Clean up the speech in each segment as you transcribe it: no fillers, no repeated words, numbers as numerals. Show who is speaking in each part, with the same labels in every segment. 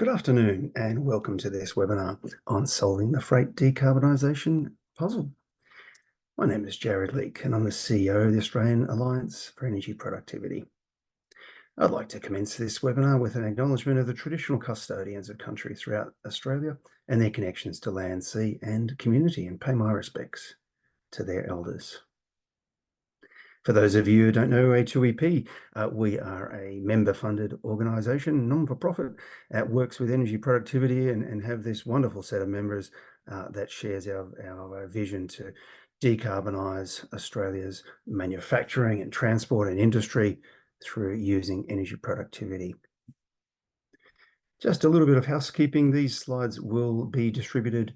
Speaker 1: Good afternoon and welcome to this webinar on solving the freight decarbonisation puzzle. My name is Gjerek and I'm the CEO of the Australian Alliance for Energy Productivity. I'd like to commence this webinar with an acknowledgement of the traditional custodians of country throughout Australia and their connections to land, sea and community, and pay my respects to their elders. For those of you who don't know A2EP, we are a member-funded organisation, non-for-profit, that works with energy productivity and have this wonderful set of members that shares our vision to decarbonise Australia's manufacturing and transport and industry through using energy productivity. Just a little bit of housekeeping. These slides will be distributed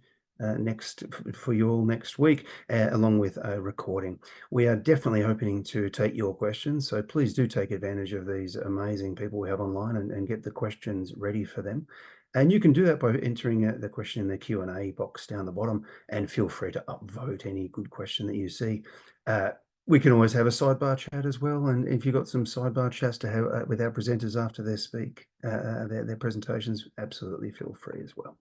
Speaker 1: for you all next week, along with a recording. We are definitely hoping to take your questions, so please do take advantage of these amazing people we have online and get the questions ready for them. And you can do that by entering the question in the Q&A box down the bottom, and feel free to upvote any good question that you see. We can always have a sidebar chat as well, and if you've got some sidebar chats to have with our presenters after their presentations, absolutely feel free as well.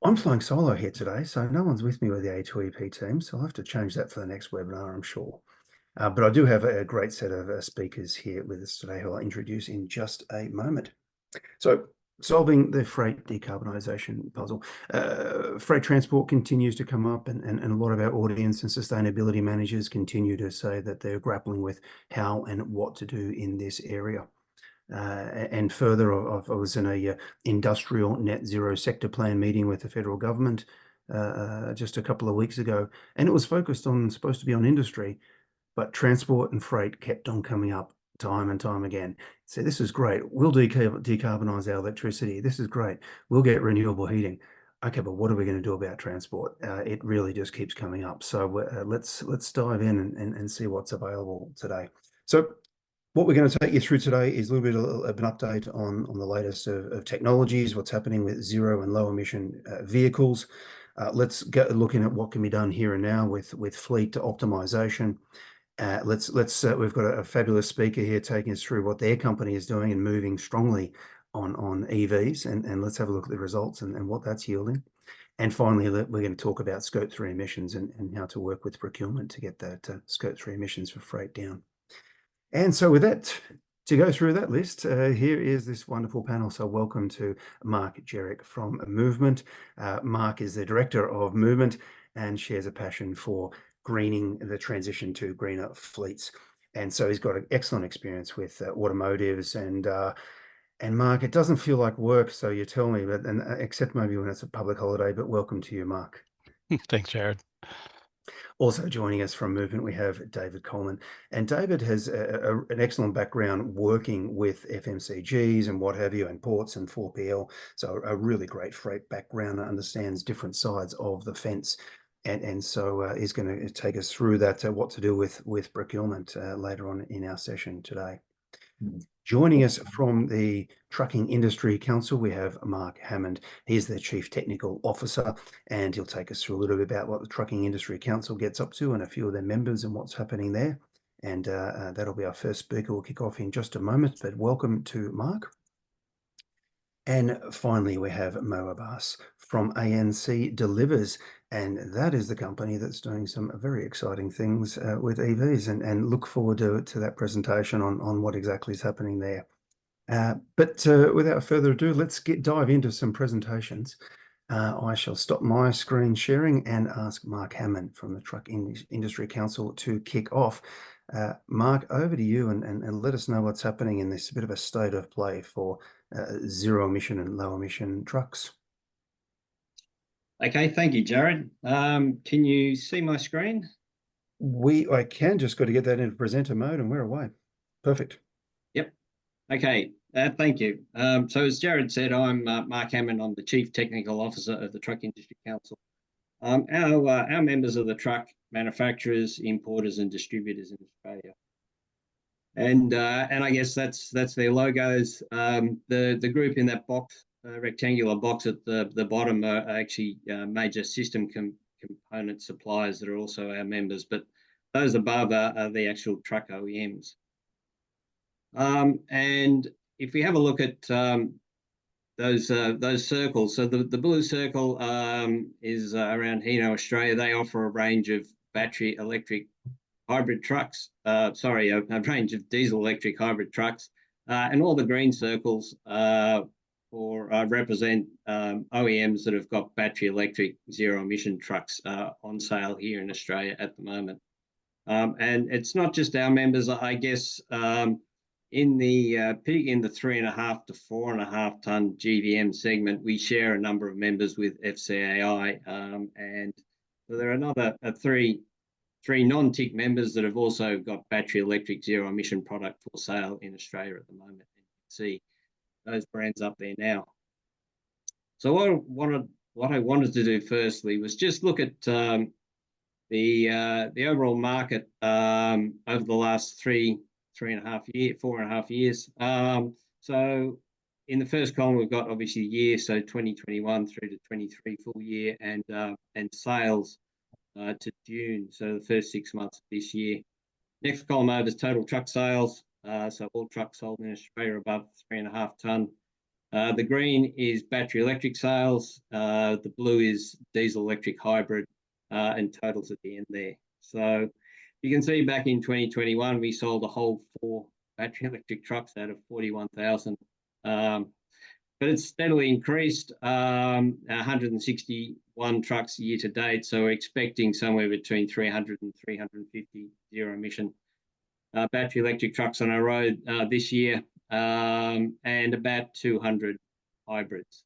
Speaker 1: I'm flying solo here today, so no one's with me with the A2EP team, so I'll have to change that for the next webinar, I'm sure. But I do have a great set of speakers here with us today who I'll introduce in just a moment. So, solving the freight decarbonisation puzzle. Freight transport continues to come up, and a lot of our audience and sustainability managers continue to say that they're grappling with how and what to do in this area. And further, I was in a industrial net zero sector plan meeting with the federal government just a couple of weeks ago, and it was supposed to be on industry, but transport and freight kept on coming up time and time again. So this is great. We'll decarbonise our electricity. This is great. We'll get renewable heating. Okay, but what are we going to do about transport? It really just keeps coming up. So let's dive in and see what's available today. So what we're going to take you through today is a little bit of an update on the latest of technologies, what's happening with zero and low emission vehicles. Let's get looking at what can be done here and now with fleet optimization. We've got a fabulous speaker here taking us through what their company is doing and moving strongly on EVs, and let's have a look at the results and what that's yielding. And finally, we're going to talk about Scope 3 emissions and how to work with procurement to get that Scope 3 emissions for freight down. And so with that, to go through that list, here is this wonderful panel. So welcome to Mark Gjerek from Movement. Mark is the director of Movement and shares a passion for greening the transition to greener fleets. And so he's got an excellent experience with automotives. And Mark, it doesn't feel like work, so you tell me, but except maybe when it's a public holiday. But welcome to you, Mark.
Speaker 2: Thanks, Jared.
Speaker 1: Also joining us from Movement, we have David Coleman. And David has an excellent background working with FMCGs and what have you, and ports and 4PL. So a really great freight background, understands different sides of the fence. And so he's going to take us through that, what to do with procurement later on in our session today. Joining us from the Trucking Industry Council, we have Mark Hammond. He's the Chief Technical Officer, and he'll take us through a little bit about what the Trucking Industry Council gets up to and a few of their members and what's happening there. And that'll be our first speaker. We'll kick off in just a moment, but welcome to Mark. And finally, we have Abbas from ANC Delivers, and that is the company that's doing some very exciting things with EVs, and look forward to that presentation on what exactly is happening there. But without further ado, let's dive into some presentations. I shall stop my screen sharing and ask Mark Hammond from the Truck Industry Council to kick off. Mark, over to you, and let us know what's happening in this bit of a state of play for zero emission and low emission trucks.
Speaker 3: Okay, thank you, Jared. Can you see my screen?
Speaker 1: I can, just got to get that into presenter mode and we're away. Perfect.
Speaker 3: Yep. Okay, thank you. So as Jared said, I'm Mark Hammond. I'm the Chief Technical Officer of the Truck Industry Council. Our members are the truck manufacturers, importers and distributors in Australia. And I guess that's their logos. The group in that box, rectangular box at the bottom, are actually major system component suppliers that are also our members, but those above are the actual truck OEMs. And if we have a look at those circles. So the blue circle is around Hino, Australia. They offer a range of battery electric hybrid trucks. A range of diesel electric hybrid trucks, and all the green circles represent OEMs that have got battery electric zero emission trucks on sale here in Australia at the moment. And it's not just our members, I guess. In the 3.5 to 4.5 ton GVM segment, we share a number of members with FCAI, and so there are another three non-TIC members that have also got battery electric zero emission product for sale in Australia at the moment. And you can see those brands up there now. So what I wanted to do firstly was just look at the overall market over the last 4.5 years. So in the first column, we've got obviously year, so 2021 through to 23 full year, and sales to June, so the first 6 months of this year. Next column over is total truck sales. So all trucks sold in Australia above 3.5 ton. The green is battery electric sales. The blue is diesel electric hybrid, and totals at the end there. So you can see back in 2021, we sold a whole 4 battery electric trucks out of 41,000. But it's steadily increased, 161 trucks year to date. So we're expecting somewhere between 300 and 350 zero emission battery electric trucks on our road this year, and about 200 hybrids.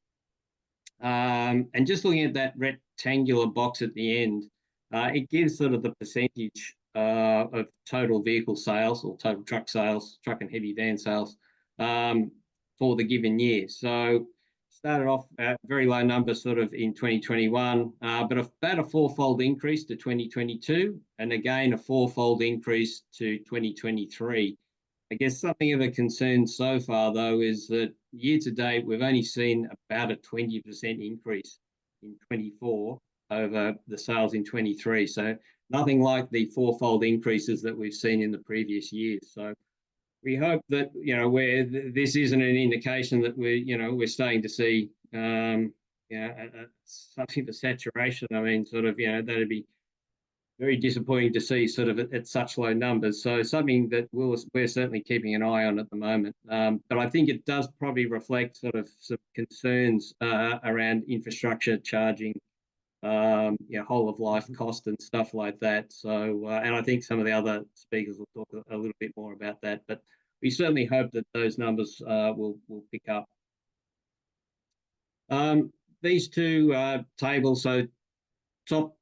Speaker 3: And just looking at that rectangular box at the end, it gives sort of the percentage of total vehicle sales, or total truck sales, truck and heavy van sales, for the given year. So started off at very low numbers sort of in 2021, but about a 4-fold increase to 2022, and again a 4-fold increase to 2023. I guess something of a concern so far, though, is that year to date, we've only seen about a 20% increase in 24 over the sales in 23. So nothing like the 4-fold increases that we've seen in the previous years. So we hope that, where this isn't an indication that we're starting to see, something of a saturation. I mean, sort of, that'd be very disappointing to see sort of at such low numbers. So something that we're certainly keeping an eye on at the moment. But I think it does probably reflect sort of some concerns around infrastructure charging, whole of life cost and stuff like that. So, and I think some of the other speakers will talk a little bit more about that, but we certainly hope that those numbers will pick up. These two tables, so top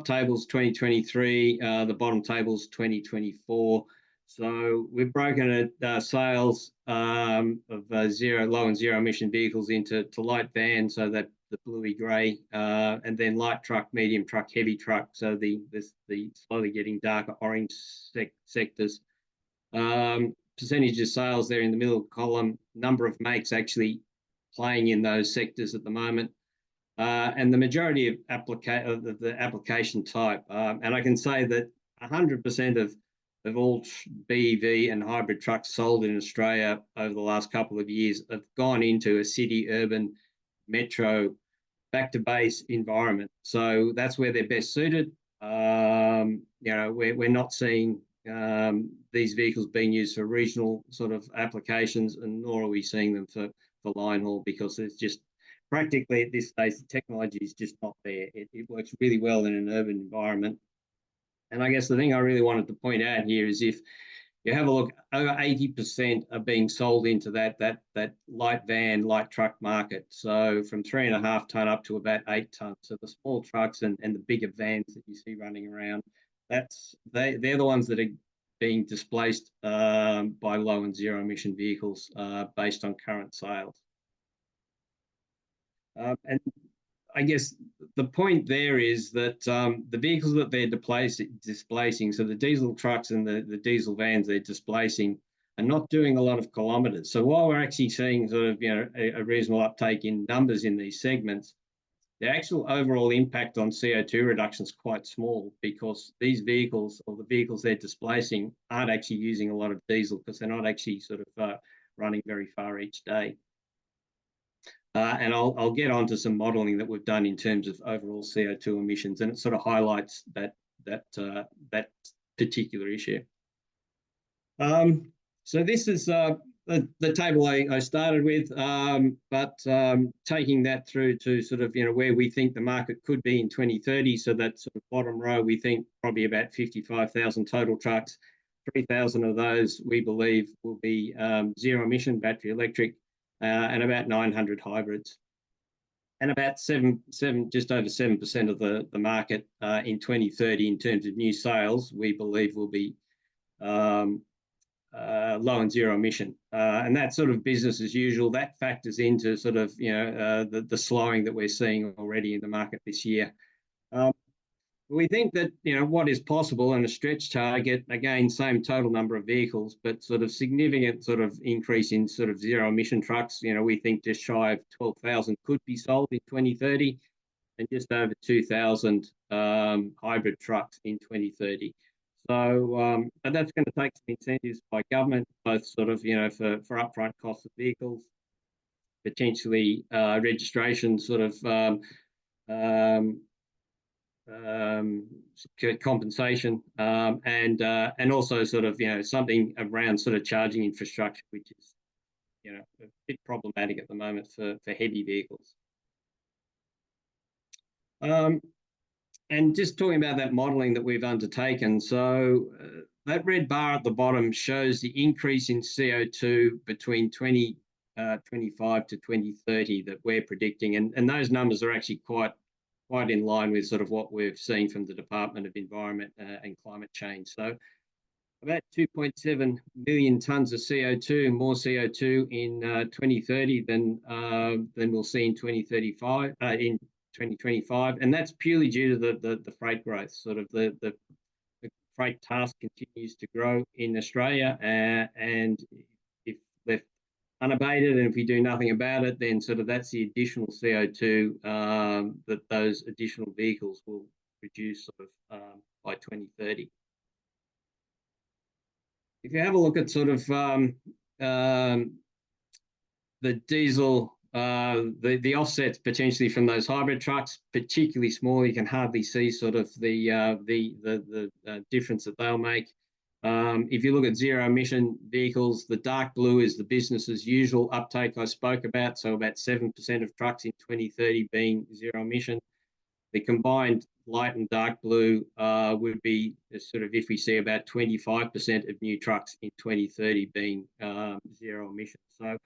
Speaker 3: table's 2023, the bottom table's 2024. So we've broken it, sales of low and zero emission vehicles into light van, so that the bluey grey, and then light truck, medium truck, heavy truck, so the slowly getting darker orange sectors. Percentage of sales there in the middle column, number of makes actually playing in those sectors at the moment. And the majority of the application type, and I can say that 100% of all BEV and hybrid trucks sold in Australia over the last couple of years have gone into a city, urban, metro, back to base environment. So that's where they're best suited. We're not seeing these vehicles being used for regional sort of applications, and nor are we seeing them for line haul, because it's just practically at this stage, the technology is just not there. It works really well in an urban environment. And I guess the thing I really wanted to point out here is, if you have a look, over 80% are being sold into that light van, light truck market. So from 3.5 ton up to about 8 ton. So the small trucks and the bigger vans that you see running around, they're the ones that are being displaced by low and zero emission vehicles based on current sales. And I guess the point there is that the vehicles that they're displacing, so the diesel trucks and the diesel vans they're displacing, are not doing a lot of kilometres. So while we're actually seeing sort of a reasonable uptake in numbers in these segments, the actual overall impact on CO2 reduction is quite small, because these vehicles, or the vehicles they're displacing, aren't actually using a lot of diesel, because they're not actually sort of running very far each day. And I'll get onto some modelling that we've done in terms of overall CO2 emissions, and it sort of highlights that particular issue. So this is the table I started with, but taking that through to sort of, where we think the market could be in 2030. So that sort of bottom row, we think probably about 55,000 total trucks. 3,000 of those we believe will be zero emission battery electric, and about 900 hybrids. And about just over 7% of the market in 2030 in terms of new sales, we believe will be low and zero emission, and that's sort of business as usual. That factors into sort of the slowing that we're seeing already in the market this year. We think that what is possible and a stretch target, again, same total number of vehicles, but sort of significant sort of increase in sort of zero emission trucks. We think just shy of 12,000 could be sold in 2030, and just over 2,000 hybrid trucks in 2030. So, but that's going to take some incentives by government, both sort of, for upfront costs of vehicles, potentially registration sort of compensation, and also sort of, something around sort of charging infrastructure, which is, a bit problematic at the moment for heavy vehicles. And just talking about that modelling that we've undertaken, so that red bar at the bottom shows the increase in CO2 between 2025 to 2030 that we're predicting, and those numbers are actually quite in line with sort of what we've seen from the Department of Environment and Climate Change. So about 2.7 million tonnes of CO2, more CO2 in 2030 than we'll see in 2035. In 2025, and that's purely due to the freight growth. Sort of the freight task continues to grow in Australia, and if left unabated, and if we do nothing about it, then sort of that's the additional CO2 that those additional vehicles will produce sort of by 2030. If you have a look at sort of the diesel, the offsets potentially from those hybrid trucks, particularly small, you can hardly see sort of the difference that they'll make. If you look at zero emission vehicles, the dark blue is the business as usual uptake I spoke about, so about 7% of trucks in 2030 being zero emission. The combined light and dark blue would be sort of, if we see about 25% of new trucks in 2030 being zero emission. So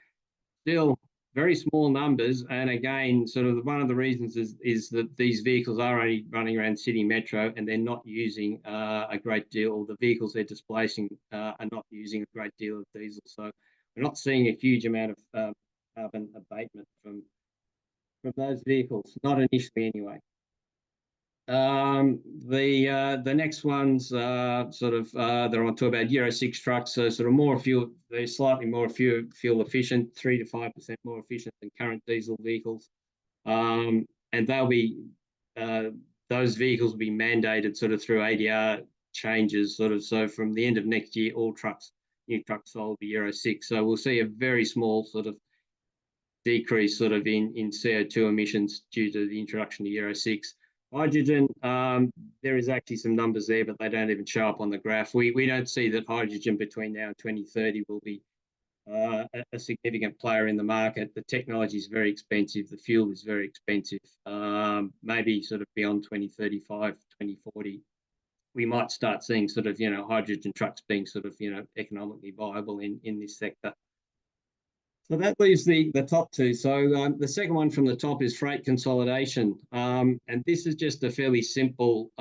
Speaker 3: still very small numbers, and again, sort of one of the reasons is that these vehicles are only running around city metro, and they're not using a great deal, or the vehicles they're displacing are not using a great deal of diesel. So we're not seeing a huge amount of carbon abatement from those vehicles, not initially anyway. The next ones sort of they're on to about Euro 6 trucks, so sort of more fuel, they're slightly more fuel efficient, 3 to 5% more efficient than current diesel vehicles, and they'll be those vehicles will be mandated sort of through ADR changes, sort of, so from the end of next year, all new trucks sold will be Euro 6. So we'll see a very small sort of decrease sort of in CO2 emissions due to the introduction of Euro 6. Hydrogen, there is actually some numbers there, but they don't even show up on the graph. We don't see that hydrogen between now and 2030 will be a significant player in the market. The technology is very expensive. The fuel is very expensive. Maybe sort of beyond 2035, 2040, we might start seeing sort of, hydrogen trucks being sort of, economically viable in this sector. So that leaves the top two. So the second one from the top is freight consolidation. And this is just a fairly simple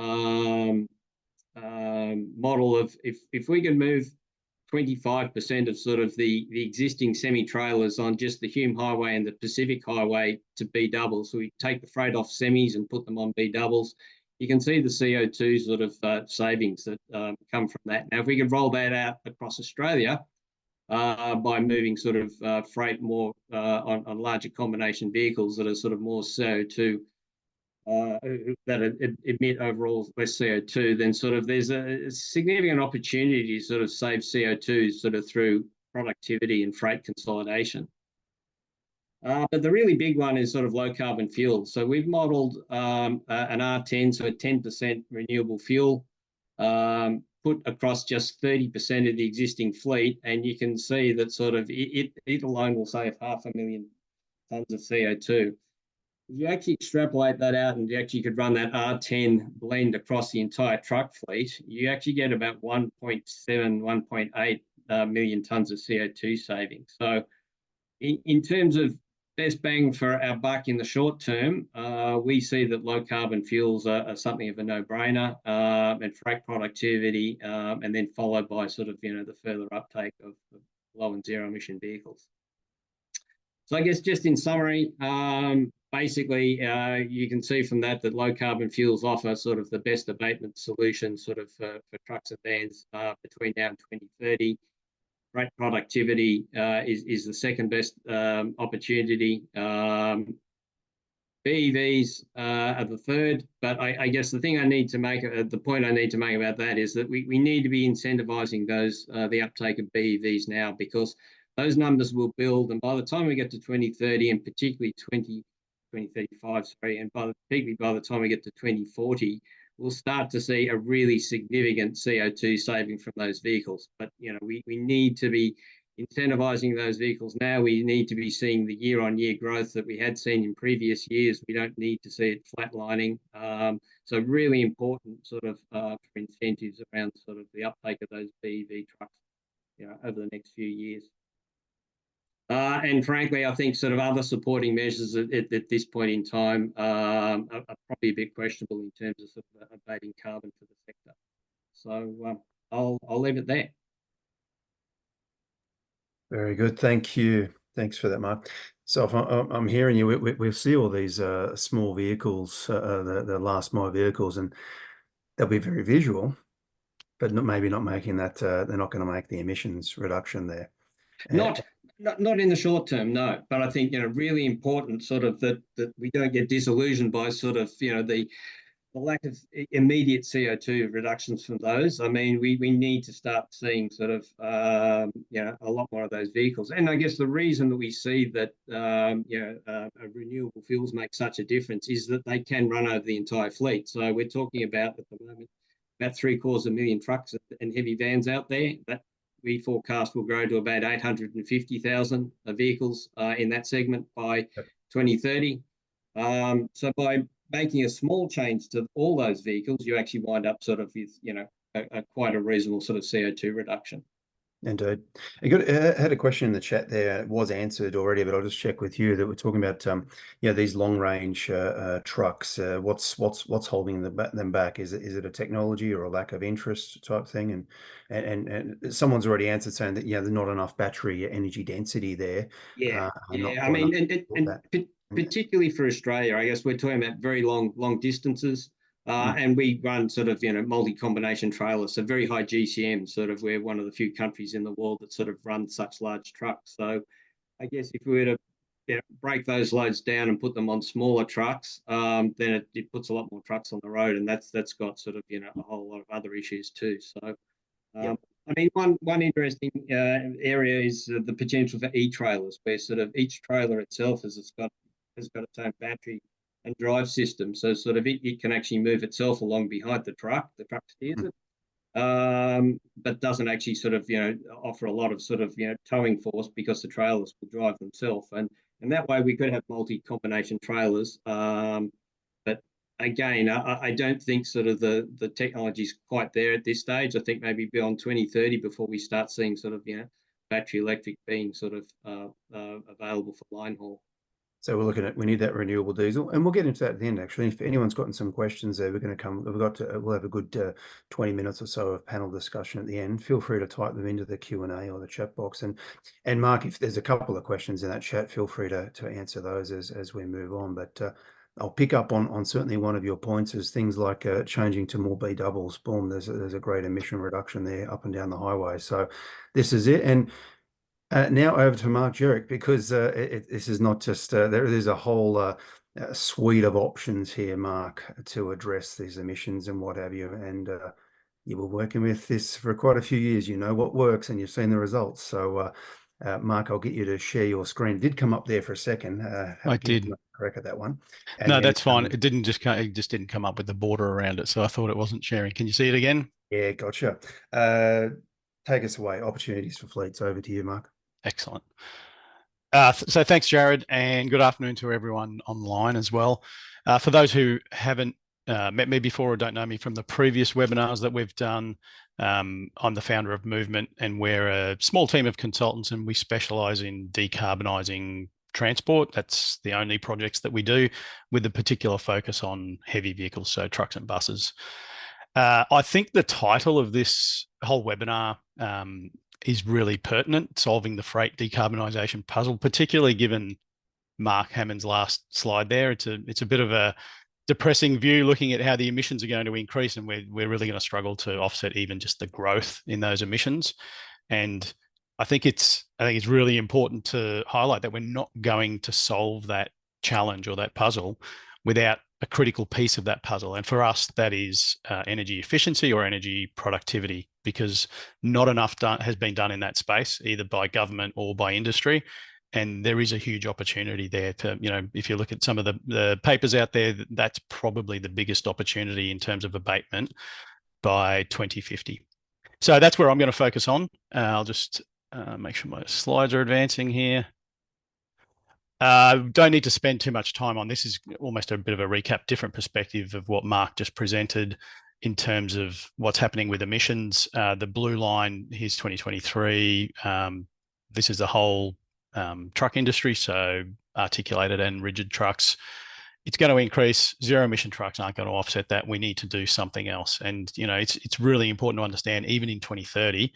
Speaker 3: model of if we can move 25% of sort of the existing semi-trailers on just the Hume Highway and the Pacific Highway to B doubles. So we take the freight off semis and put them on B doubles. You can see the CO2 sort of savings that come from that. Now, if we could roll that out across Australia, by moving sort of freight more on larger combination vehicles that are sort of more CO2, that emit overall less CO2, then sort of there's a significant opportunity to sort of save CO2 sort of through productivity and freight consolidation. But the really big one is sort of low carbon fuel. So we've modeled an R10, so a 10% renewable fuel, put across just 30% of the existing fleet. And you can see that sort of it alone will save 500,000 tons of CO2. If you actually extrapolate that out and you actually could run that R10 blend across the entire truck fleet, you actually get about 1.7, 1.8 million tons of CO2 savings. So in terms of best bang for our buck in the short term, we see that low carbon fuels are something of a no-brainer, and freight productivity, and then followed by sort of, the further uptake of low and zero emission vehicles. So I guess just in summary, basically, you can see from that low carbon fuels offer sort of the best abatement solution sort of for trucks and vans between now and 2030. Freight productivity is the second best opportunity. BEVs are the third, but I guess the thing I need to make, the point I need to make about that is that we need to be incentivizing the uptake of BEVs now, because those numbers will build, and by the time we get to 2030, and particularly 2035, sorry, and particularly by the time we get to 2040, we'll start to see a really significant CO2 saving from those vehicles. But we need to be incentivizing those vehicles now. We need to be seeing the year-on-year growth that we had seen in previous years. We don't need to see it flatlining. So really important sort of for incentives around sort of the uptake of those BEV trucks, over the next few years. And frankly, I think sort of other supporting measures at this point in time are probably a bit questionable in terms of sort of abating carbon for the sector. So I'll leave it there.
Speaker 1: Very good. Thank you. Thanks for that, Mark. So if I'm hearing you, we see all these small vehicles, the last mile vehicles, and they'll be very visual, but maybe not making that, they're not going to make the emissions reduction there.
Speaker 3: Not in the short term, no. But I think really important sort of that we don't get disillusioned by sort of the lack of immediate CO2 reductions from those. I mean, we need to start seeing sort of a lot more of those vehicles. And I guess the reason that we see that renewable fuels make such a difference is that they can run over the entire fleet. So we're talking about at the moment about 750,000 trucks and heavy vans out there. That we forecast will grow to about 850,000 vehicles in that segment by 2030. So by making a small change to all those vehicles, you actually wind up sort of with, quite a reasonable sort of CO2 reduction.
Speaker 1: Indeed. I had a question in the chat there. It was answered already, but I'll just check with you that we're talking about these long range trucks. What's holding them back? Is it a technology or a lack of interest type thing? And someone's already answered saying that there's not enough battery energy density there.
Speaker 3: I mean, and particularly for Australia, I guess we're talking about very long distances. And we run sort of, multi-combination trailers, so very high GCM, sort of we're one of the few countries in the world that sort of run such large trucks. So I guess if we were to break those loads down and put them on smaller trucks, then it puts a lot more trucks on the road, and that's got sort of, a whole lot of other issues too. So, I mean, one interesting area is the potential for e-trailers, where sort of each trailer itself has got its own battery and drive system, so sort of it can actually move itself along behind the truck steers it, but doesn't actually sort of offer a lot of sort of towing force, because the trailers will drive themselves, and that way we could have multi-combination trailers, but again, I don't think sort of the technology is quite there at this stage. I think maybe beyond 2030 before we start seeing sort of battery electric being sort of available for line haul.
Speaker 1: So we're looking at, we need that renewable diesel, and we'll get into that at the end. Actually, if anyone's gotten some questions there, we'll have a good 20 minutes or so of panel discussion at the end. Feel free to type them into the Q&A or the chat box, and Mark, if there's a couple of questions in that chat, feel free to answer those as we move on. But I'll pick up on certainly one of your points is things like changing to more B doubles. Boom, there's a great emission reduction there up and down the highway. So this is it. And now over to Mark Gjerek, because this is not just, there's a whole suite of options here, Mark, to address these emissions and what have you. And you were working with this for quite a few years. You know what works and you've seen the results. So Mark, I'll get you to share your screen. It did come up there for a second.
Speaker 2: I
Speaker 1: Give
Speaker 2: did.
Speaker 1: me correct at that one. And
Speaker 2: No,
Speaker 1: then,
Speaker 2: that's fine. It just didn't come up with the border around it, so I thought it wasn't sharing. Can you see it again?
Speaker 1: yeah, gotcha. Take us away. Opportunities for fleets. Over to you, Mark.
Speaker 2: Excellent. So thanks, Jared, and good afternoon to everyone online as well. For those who haven't met me before or don't know me from the previous webinars that we've done, I'm the founder of Movement, and we're a small team of consultants, and we specialize in decarbonising transport. That's the only projects that we do, with a particular focus on heavy vehicles, so trucks and buses. I think the title of this whole webinar is really pertinent, solving the freight decarbonisation puzzle, particularly given Mark Hammond's last slide there. It's a bit of a depressing view, looking at how the emissions are going to increase, and we're really going to struggle to offset even just the growth in those emissions. And I think it's really important to highlight that we're not going to solve that challenge or that puzzle without a critical piece of that puzzle. And for us, that is energy efficiency or energy productivity, because not enough has been done in that space, either by government or by industry. And there is a huge opportunity there to, if you look at some of the papers out there, that's probably the biggest opportunity in terms of abatement by 2050. So that's where I'm going to focus on. I'll just make sure my slides are advancing here. Don't need to spend too much time on this. Is almost a bit of a recap, different perspective of what Mark just presented in terms of what's happening with emissions. The blue line, here's 2023. This is the whole truck industry, so articulated and rigid trucks. It's going to increase. Zero emission trucks aren't going to offset that. We need to do something else. And, it's really important to understand, even in 2030,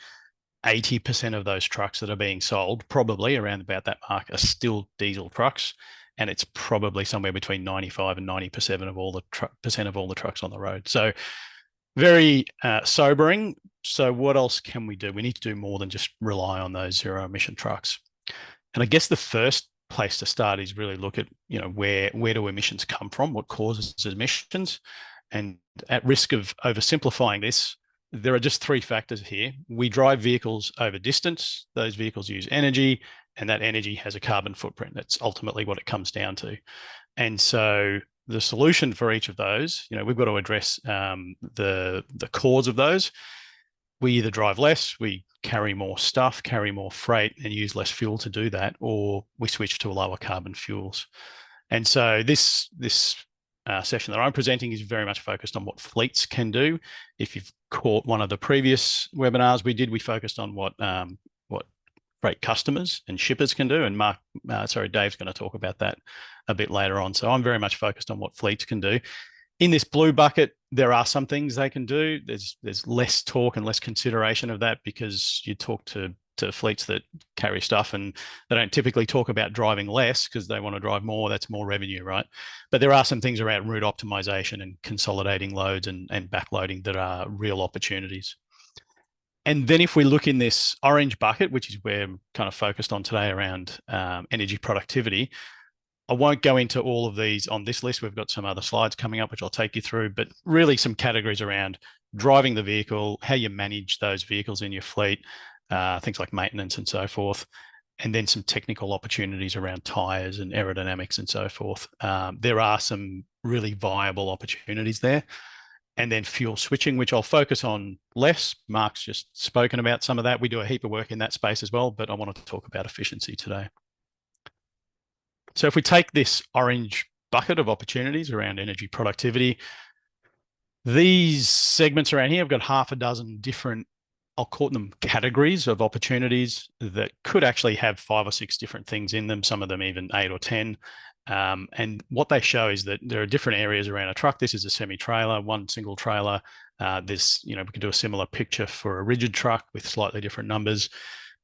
Speaker 2: 80% of those trucks that are being sold, probably around about that mark, are still diesel trucks. And it's probably somewhere between 95 and 90% of all the trucks on the road. So very sobering. So what else can we do? We need to do more than just rely on those zero emission trucks. And I guess the first place to start is really look at, where do emissions come from? What causes emissions? And at risk of oversimplifying this, there are just three factors here. We drive vehicles over distance. Those vehicles use energy, and that energy has a carbon footprint. That's ultimately what it comes down to. And so the solution for each of those, we've got to address the cause of those. We either drive less, we carry more stuff, carry more freight, and use less fuel to do that, or we switch to lower carbon fuels. And so this session that I'm presenting is very much focused on what fleets can do. If you've caught one of the previous webinars we did, we focused on what freight customers and shippers can do, and Dave's going to talk about that a bit later on. So I'm very much focused on what fleets can do. In this blue bucket, there are some things they can do. There's less talk and less consideration of that, because you talk to fleets that carry stuff, and they don't typically talk about driving less because they want to drive more. That's more revenue, right? But there are some things around route optimization and consolidating loads and backloading that are real opportunities. And then if we look in this orange bucket, which is where I'm kind of focused on today around energy productivity, I won't go into all of these on this list. We've got some other slides coming up, which I'll take you through, but really some categories around driving the vehicle, how you manage those vehicles in your fleet, things like maintenance and so forth, and then some technical opportunities around tires and aerodynamics and so forth. There are some really viable opportunities there. And then fuel switching, which I'll focus on less. Mark's just spoken about some of that. We do a heap of work in that space as well, but I wanted to talk about efficiency today. So if we take this orange bucket of opportunities around energy productivity, these segments around here, I've got half a dozen different, I'll call them categories of opportunities that could actually have 5 or 6 different things in them, some of them even 8 or 10. And what they show is that there are different areas around a truck. This is a semi-trailer, one single trailer. We could do a similar picture for a rigid truck with slightly different numbers,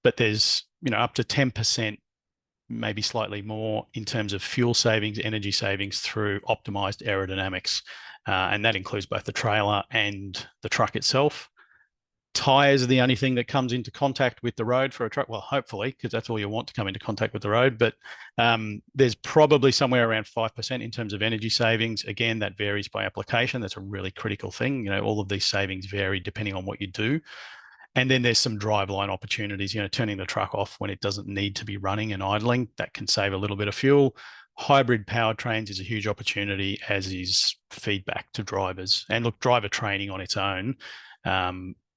Speaker 2: but there's, up to 10%, maybe slightly more in terms of fuel savings, energy savings through optimized aerodynamics. And that includes both the trailer and the truck itself. Tires are the only thing that comes into contact with the road for a truck. Well, hopefully, because that's all you want to come into contact with the road. But there's probably somewhere around 5% in terms of energy savings. Again, that varies by application. That's a really critical thing. All of these savings vary depending on what you do. And then there's some driveline opportunities, turning the truck off when it doesn't need to be running and idling. That can save a little bit of fuel. Hybrid powertrains is a huge opportunity, as is feedback to drivers. And look, driver training on its own,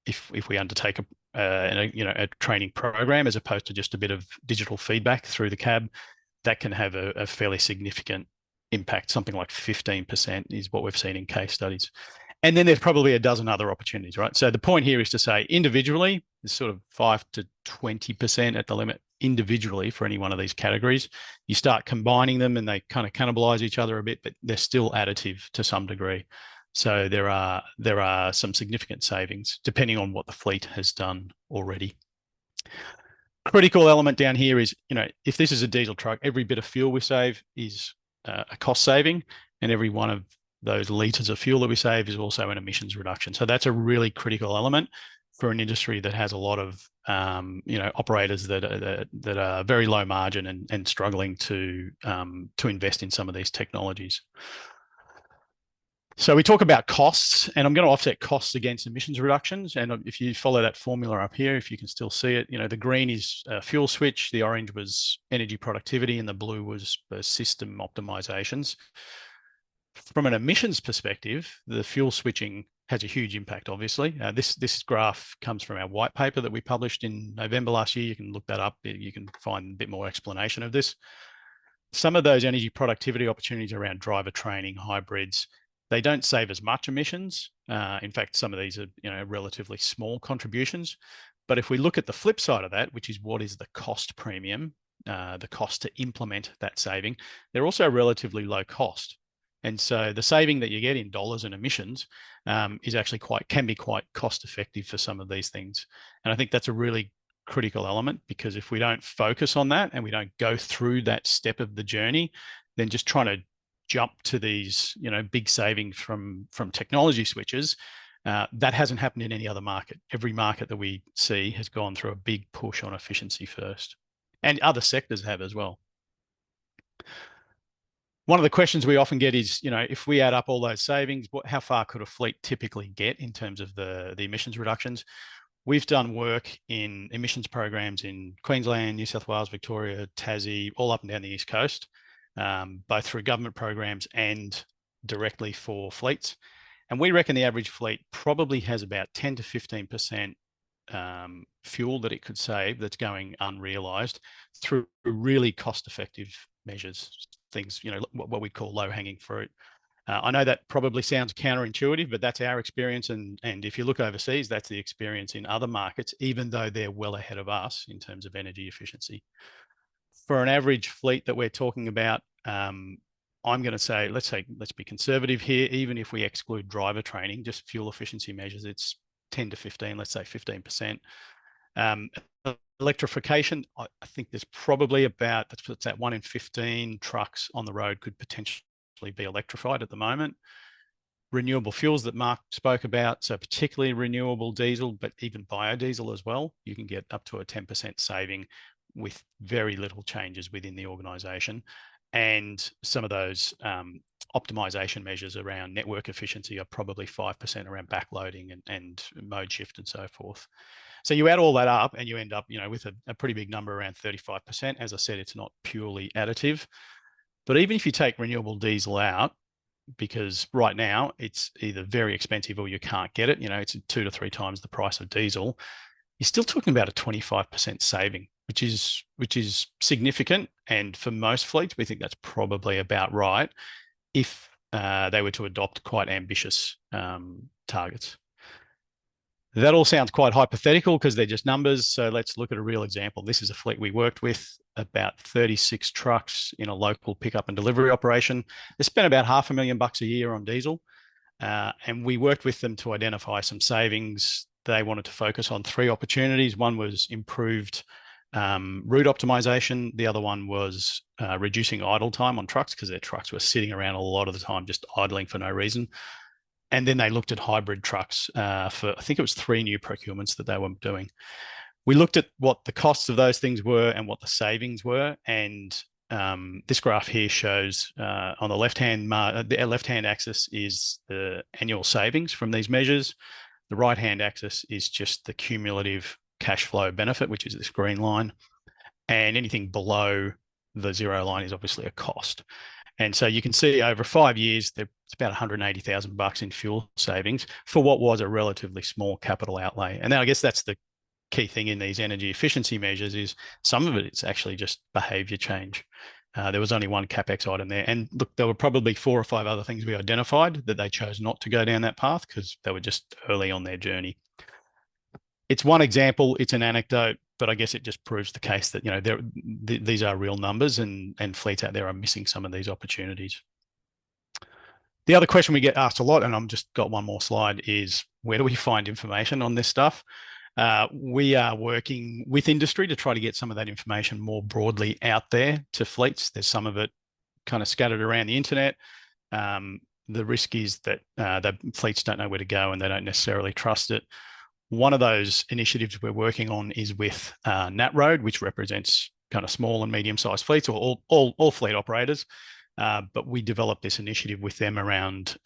Speaker 2: if we undertake a training program as opposed to just a bit of digital feedback through the cab, that can have a fairly significant impact. Something like 15% is what we've seen in case studies. And then there's probably a dozen other opportunities, right? So the point here is to say individually, there's sort of 5 to 20% at the limit individually for any one of these categories. You start combining them and they kind of cannibalize each other a bit, but they're still additive to some degree. So there are some significant savings depending on what the fleet has done already. Critical element down here is, if this is a diesel truck, every bit of fuel we save is a cost saving, and every one of those litres of fuel that we save is also an emissions reduction. So that's a really critical element for an industry that has a lot of operators that are very low margin and struggling to invest in some of these technologies. So we talk about costs, and I'm going to offset costs against emissions reductions. And if you follow that formula up here, if you can still see it, the green is fuel switch, the orange was energy productivity, and the blue was the system optimizations. From an emissions perspective, the fuel switching has a huge impact, obviously. This graph comes from our white paper that we published in November last year. You can look that up. You can find a bit more explanation of this. Some of those energy productivity opportunities around driver training, hybrids, they don't save as much emissions. In fact, some of these are relatively small contributions. But if we look at the flip side of that, which is what is the cost premium, the cost to implement that saving, they're also relatively low cost. And so the saving that you get in dollars and emissions is actually can be quite cost effective for some of these things. And I think that's a really critical element, because if we don't focus on that and we don't go through that step of the journey, then just trying to jump to these big savings from technology switches, that hasn't happened in any other market. Every market that we see has gone through a big push on efficiency first, and other sectors have as well. One of the questions we often get is, if we add up all those savings, how far could a fleet typically get in terms of the emissions reductions? We've done work in emissions programs in Queensland, New South Wales, Victoria, Tassie, all up and down the East Coast, both through government programs and directly for fleets. And we reckon the average fleet probably has about 10 to 15% fuel that it could save that's going unrealised through really cost-effective measures, things, what we call low-hanging fruit. I know that probably sounds counterintuitive, but that's our experience. And if you look overseas, that's the experience in other markets, even though they're well ahead of us in terms of energy efficiency. For an average fleet that we're talking about, I'm going to say, let's be conservative here. Even if we exclude driver training, just fuel efficiency measures, it's 10 to 15, let's say 15%. Electrification, I think there's probably about, that's at 1 in 15 trucks on the road could potentially be electrified at the moment. Renewable fuels that Mark spoke about, so particularly renewable diesel, but even biodiesel as well, you can get up to a 10% saving with very little changes within the organisation. And some of those optimization measures around network efficiency are probably 5% around backloading and mode shift and so forth. So you add all that up and you end up, with a pretty big number around 35%. As I said, it's not purely additive. But even if you take renewable diesel out, because right now it's either very expensive or you can't get it, it's 2 to 3 times the price of diesel, you're still talking about a 25% saving, which is significant. And for most fleets, we think that's probably about right if they were to adopt quite ambitious targets. That all sounds quite hypothetical because they're just numbers. So let's look at a real example. This is a fleet we worked with, about 36 trucks in a local pickup and delivery operation. They spent about $500,000 a year on diesel. And we worked with them to identify some savings. They wanted to focus on 3 opportunities. One was improved route optimization. The other one was reducing idle time on trucks, because their trucks were sitting around a lot of the time just idling for no reason. And then they looked at hybrid trucks for, I think it was 3 new procurements that they were doing. We looked at what the costs of those things were and what the savings were. And this graph here shows on the left-hand axis is the annual savings from these measures. The right-hand axis is just the cumulative cash flow benefit, which is this green line. And anything below the zero line is obviously a cost. And so you can see over 5 years, it's about $180,000 in fuel savings for what was a relatively small capital outlay. And then I guess that's the key thing in these energy efficiency measures is some of it's actually just behavior change. There was only one CapEx item there. And look, there were probably 4 or 5 other things we identified that they chose not to go down that path because they were just early on their journey. It's one example, it's an anecdote, but I guess it just proves the case that, you know, these are real numbers and fleets out there are missing some of these opportunities. The other question we get asked a lot, and I've just got one more slide, is where do we find information on this stuff? We are working with industry to try to get some of that information more broadly out there to fleets. There's some of it kind of scattered around the internet. The risk is that the fleets don't know where to go and they don't necessarily trust it. One of those initiatives we're working on is with NatRoad, which represents kind of small and medium-sized fleets, or all fleet operators. But we developed this initiative with them around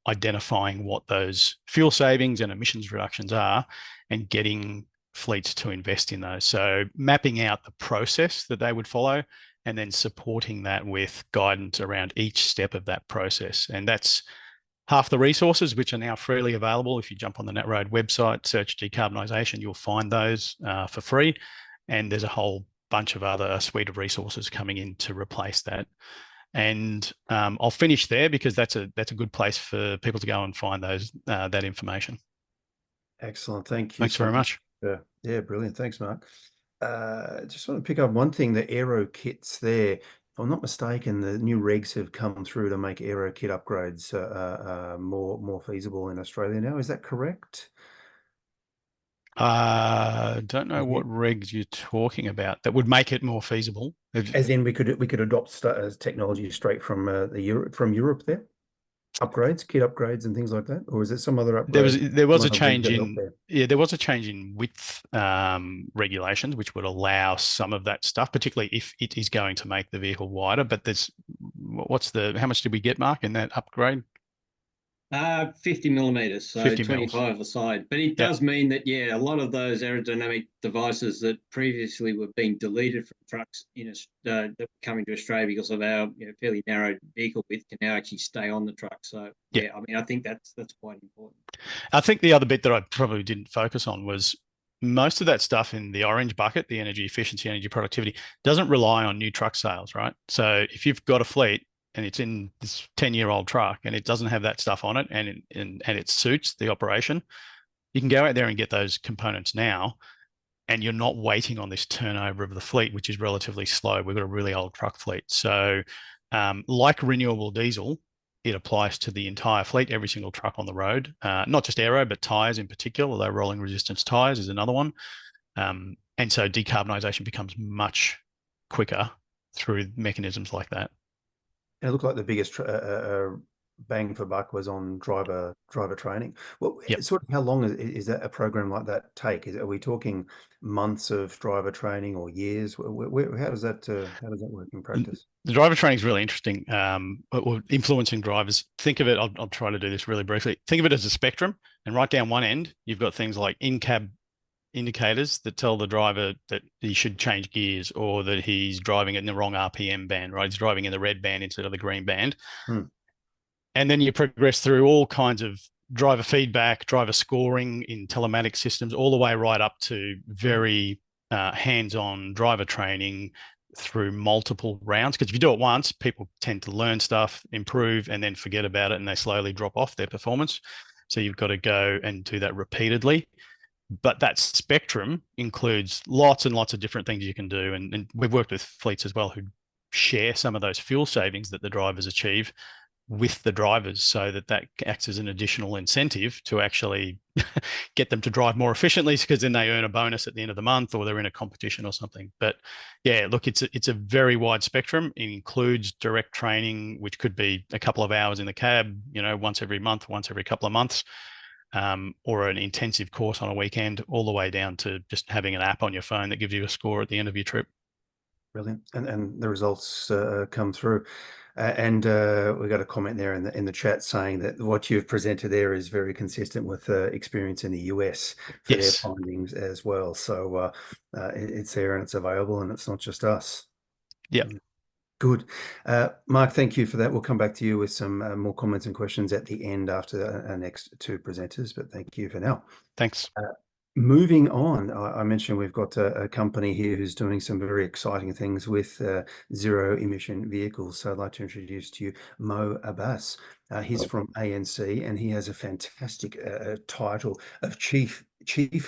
Speaker 2: identifying what those fuel savings and emissions reductions are and getting fleets to invest in those. So mapping out the process that they would follow and then supporting that with guidance around each step of that process. And that's half the resources, which are now freely available. If you jump on the NatRoad website, search decarbonisation, you'll find those for free. And there's a whole bunch of other suite of resources coming in to replace that. And I'll finish there because that's a good place for people to go and find those that information.
Speaker 1: Excellent, thank you.
Speaker 2: Thanks very much.
Speaker 1: Yeah, brilliant. Thanks, Mark. Just want to pick up one thing, the aero kits there. If I'm not mistaken, the new regs have come through to make aero kit upgrades more feasible in Australia now. Is that correct?
Speaker 2: Don't know what regs you're talking about that would make it more feasible.
Speaker 1: As in, we could adopt technology straight from Europe there, kit upgrades and things like that, or is it some other upgrade?
Speaker 2: There was a change in width regulations which would allow some of that stuff, particularly if it is going to make the vehicle wider. But how much did we get, Mark, in that upgrade?
Speaker 3: 50 millimeters, so 50 25 aside. But it does mean that, yeah, a lot of those aerodynamic devices that previously were being deleted from trucks that were coming to Australia because of our fairly narrow vehicle width can now actually stay on the truck. So, yeah, I mean, I think that's quite important.
Speaker 2: I think the other bit that I probably didn't focus on was most of that stuff in the orange bucket, the energy efficiency, energy productivity, doesn't rely on new truck sales, right? So if you've got a fleet and it's in this 10-year-old truck and it doesn't have that stuff on it and it suits the operation, you can go out there and get those components now and you're not waiting on this turnover of the fleet, which is relatively slow. We've got a really old truck fleet. So like renewable diesel, it applies to the entire fleet, every single truck on the road, not just aero, but tyres in particular, although rolling resistance tyres is another one. And so decarbonisation becomes much quicker through mechanisms like that.
Speaker 1: And it looked like the biggest bang for buck was on driver training. Well, sort of how long is that a program like that take? Are we talking months of driver training or years? How does that work in practice?
Speaker 2: The driver training is really interesting. Influencing drivers. Think of it. I'll try to do this really briefly. Think of it as a spectrum, and right down one end, you've got things like in-cab indicators that tell the driver that he should change gears or that he's driving in the wrong RPM band, right? He's driving in the red band instead of the green band. And then you progress through all kinds of driver feedback, driver scoring in telematics systems, all the way right up to very hands-on driver training through multiple rounds. Because if you do it once, people tend to learn stuff, improve, and then forget about it, and they slowly drop off their performance. So you've got to go and do that repeatedly. But that spectrum includes lots and lots of different things you can do. And we've worked with fleets as well who share some of those fuel savings that the drivers achieve with the drivers so that acts as an additional incentive to actually get them to drive more efficiently, because then they earn a bonus at the end of the month or they're in a competition or something. But yeah, look, it's a very wide spectrum. It includes direct training, which could be a couple of hours in the cab, once every month, once every couple of months. Or an intensive course on a weekend, all the way down to just having an app on your phone that gives you a score at the end of your trip.
Speaker 1: Brilliant. And the results come through. And we got a comment there in the chat saying that what you've presented there is very consistent with experience in the US for their
Speaker 2: Yes.
Speaker 1: findings as well. So it's there and it's available, and it's not just us.
Speaker 2: Yeah.
Speaker 1: Good. Mark, thank you for that. We'll come back to you with some more comments and questions at the end after our next two presenters, but thank you for now.
Speaker 2: Thanks.
Speaker 1: Moving on, I mentioned we've got a company here who's doing some very exciting things with zero emission vehicles. So I'd like to introduce to you Mo Abbas. He's from ANC, and he has a fantastic title of Chief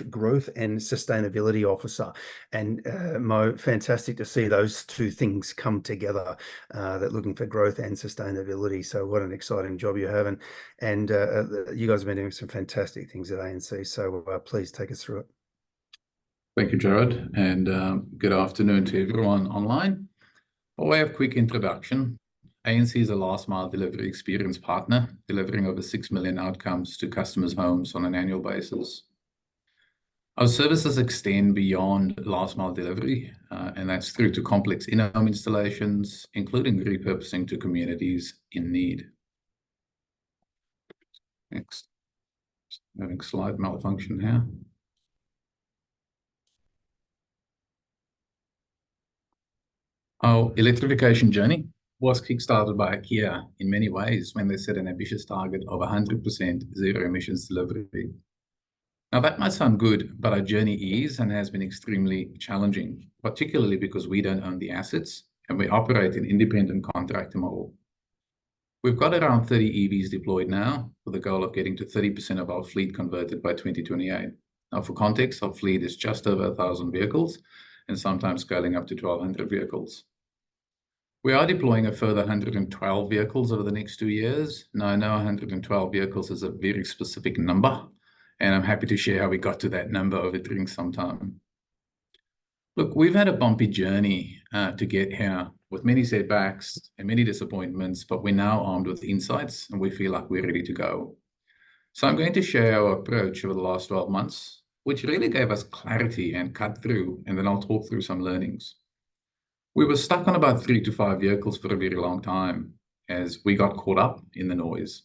Speaker 1: Growth and Sustainability Officer. And Mo, fantastic to see those two things come together, that looking for growth and sustainability. So what an exciting job you have. And you guys have been doing some fantastic things at ANC. So please take us through it.
Speaker 4: Thank you, Jared, and good afternoon to everyone online. By way of quick introduction, ANC is a last mile delivery experience partner, delivering over 6 million outcomes to customers' homes on an annual basis. Our services extend beyond last mile delivery, and that's through to complex in-home installations, including repurposing to communities in need. Next. Having slide malfunction here. Our electrification journey was kickstarted by IKEA in many ways when they set an ambitious target of 100% zero emissions delivery. Now that might sound good, but our journey is and has been extremely challenging, particularly because we don't own the assets and we operate an independent contractor model. We've got around 30 EVs deployed now, with the goal of getting to 30% of our fleet converted by 2028. Now, for context, our fleet is just over 1,000 vehicles and sometimes scaling up to 1,200 vehicles. We are deploying a further 112 vehicles over the next 2 years. Now, I know 112 vehicles is a very specific number, and I'm happy to share how we got to that number over during some time. Look, we've had a bumpy journey to get here, with many setbacks and many disappointments, but we're now armed with insights and we feel like we're ready to go. So I'm going to share our approach over the last 12 months, which really gave us clarity and cut through, and then I'll talk through some learnings. We were stuck on about 3 to 5 vehicles for a very long time as we got caught up in the noise.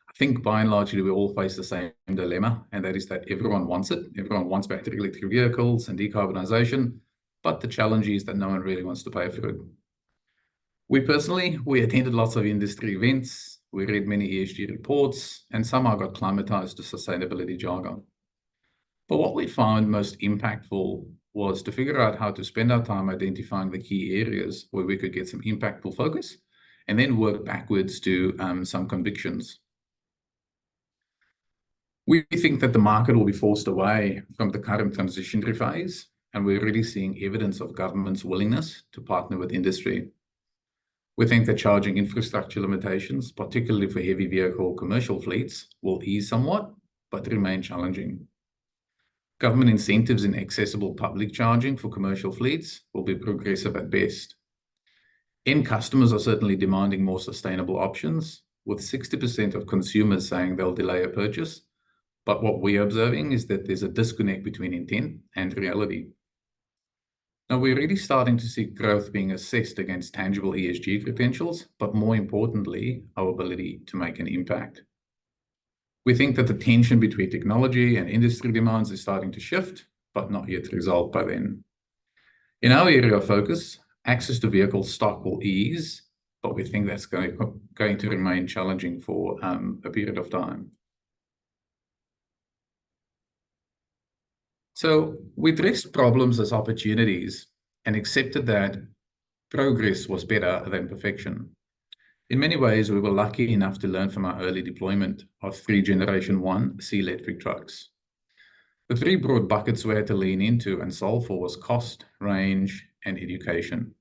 Speaker 4: I think by and large, we all face the same dilemma, and that is that everyone wants it. Everyone wants battery electric vehicles and decarbonisation, but the challenge is that no one really wants to pay for it. We attended lots of industry events, we read many ESG reports, and somehow got climatized to sustainability jargon. But what we found most impactful was to figure out how to spend our time identifying the key areas where we could get some impactful focus, and then work backwards to some convictions. We think that the market will be forced away from the current transitionary phase, and we're really seeing evidence of government's willingness to partner with industry. We think that charging infrastructure limitations, particularly for heavy vehicle commercial fleets, will ease somewhat, but remain challenging. Government incentives in accessible public charging for commercial fleets will be progressive at best. End customers are certainly demanding more sustainable options, with 60% of consumers saying they'll delay a purchase. But what we're observing is that there's a disconnect between intent and reality. Now, we're really starting to see growth being assessed against tangible ESG credentials, but more importantly, our ability to make an impact. We think that the tension between technology and industry demands is starting to shift, but not yet resolved by then. In our area of focus, access to vehicle stock will ease, but we think that's going to remain challenging for a period of time. So we addressed problems as opportunities and accepted that progress was better than perfection. In many ways, we were lucky enough to learn from our early deployment of 3 Generation 1 C-electric trucks. The 3 broad buckets we had to lean into and solve for was cost, range, and education.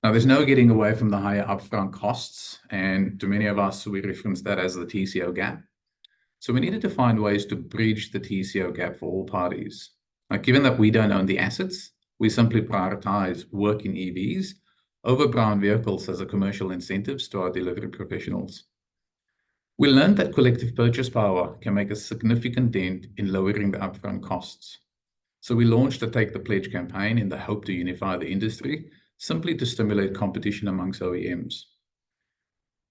Speaker 4: Now, there's no getting away from the higher upfront costs, and to many of us, we reference that as the TCO gap. So we needed to find ways to bridge the TCO gap for all parties. Now, given that we don't own the assets, we simply prioritize work in EVs over brown vehicles as a commercial incentives to our delivery professionals. We learned that collective purchase power can make a significant dent in lowering the upfront costs. So we launched a Take the Pledge campaign in the hope to unify the industry, simply to stimulate competition amongst OEMs.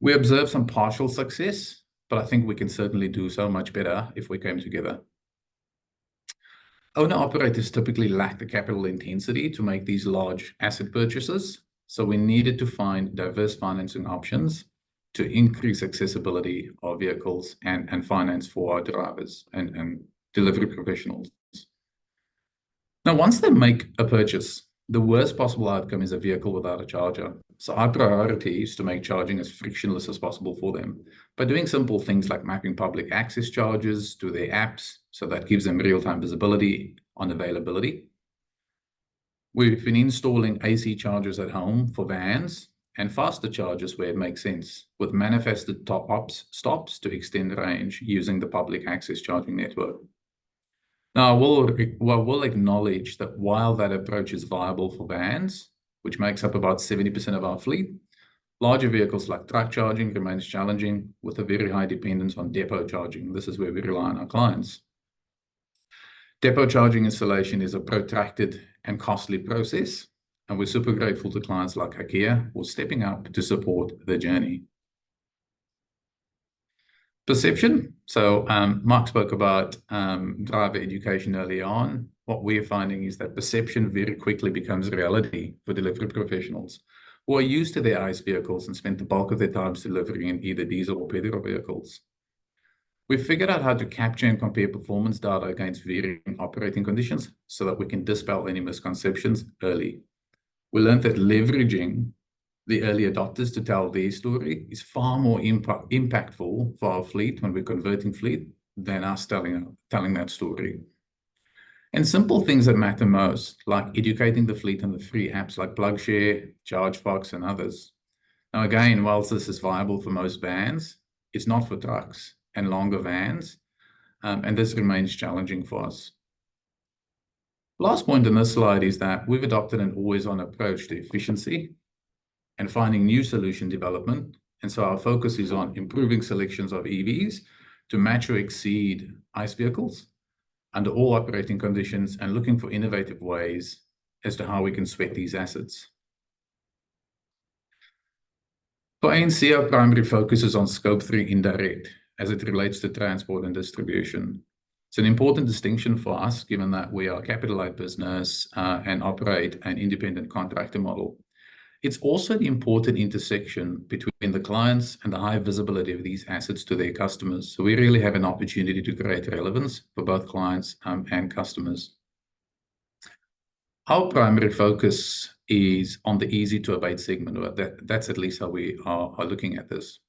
Speaker 4: We observed some partial success, but I think we can certainly do so much better if we came together. Owner-operators typically lack the capital intensity to make these large asset purchases, so we needed to find diverse financing options to increase accessibility of vehicles and finance for our drivers and delivery professionals. Now, once they make a purchase, the worst possible outcome is a vehicle without a charger. So our priority is to make charging as frictionless as possible for them by doing simple things like mapping public access charges to their apps, so that gives them real-time visibility on availability. We've been installing AC chargers at home for vans and faster chargers where it makes sense, with manifested top-up stops to extend range using the public access charging network. Now, we'll acknowledge that while that approach is viable for vans, which makes up about 70% of our fleet, larger vehicles like truck charging remains challenging with a very high dependence on depot charging. This is where we rely on our clients. Depot charging installation is a protracted and costly process, and we're super grateful to clients like IKEA for stepping up to support the journey. Perception. So Mark spoke about driver education early on. What we're finding is that perception very quickly becomes reality for delivery professionals who are used to their ICE vehicles and spend the bulk of their time delivering in either diesel or petrol vehicles. We've figured out how to capture and compare performance data against varying operating conditions so that we can dispel any misconceptions early. We learned that leveraging the early adopters to tell their story is far more impactful for our fleet when we're converting fleet than us telling that story. And simple things that matter most, like educating the fleet on the free apps like PlugShare, ChargeFox, and others. Now, again, whilst this is viable for most vans, it's not for trucks and longer vans, and this remains challenging for us. Last point on this slide is that we've adopted an always-on approach to efficiency and finding new solution development. And so our focus is on improving selections of EVs to match or exceed ICE vehicles under all operating conditions and looking for innovative ways as to how we can sweat these assets. For ANC, our primary focus is on Scope 3 indirect as it relates to transport and distribution. It's an important distinction for us, given that we are a capital-light business and operate an independent contractor model. It's also the important intersection between the clients and the high visibility of these assets to their customers. So we really have an opportunity to create relevance for both clients and customers. Our primary focus is on the easy to abate segment. That's at least how we are looking at this,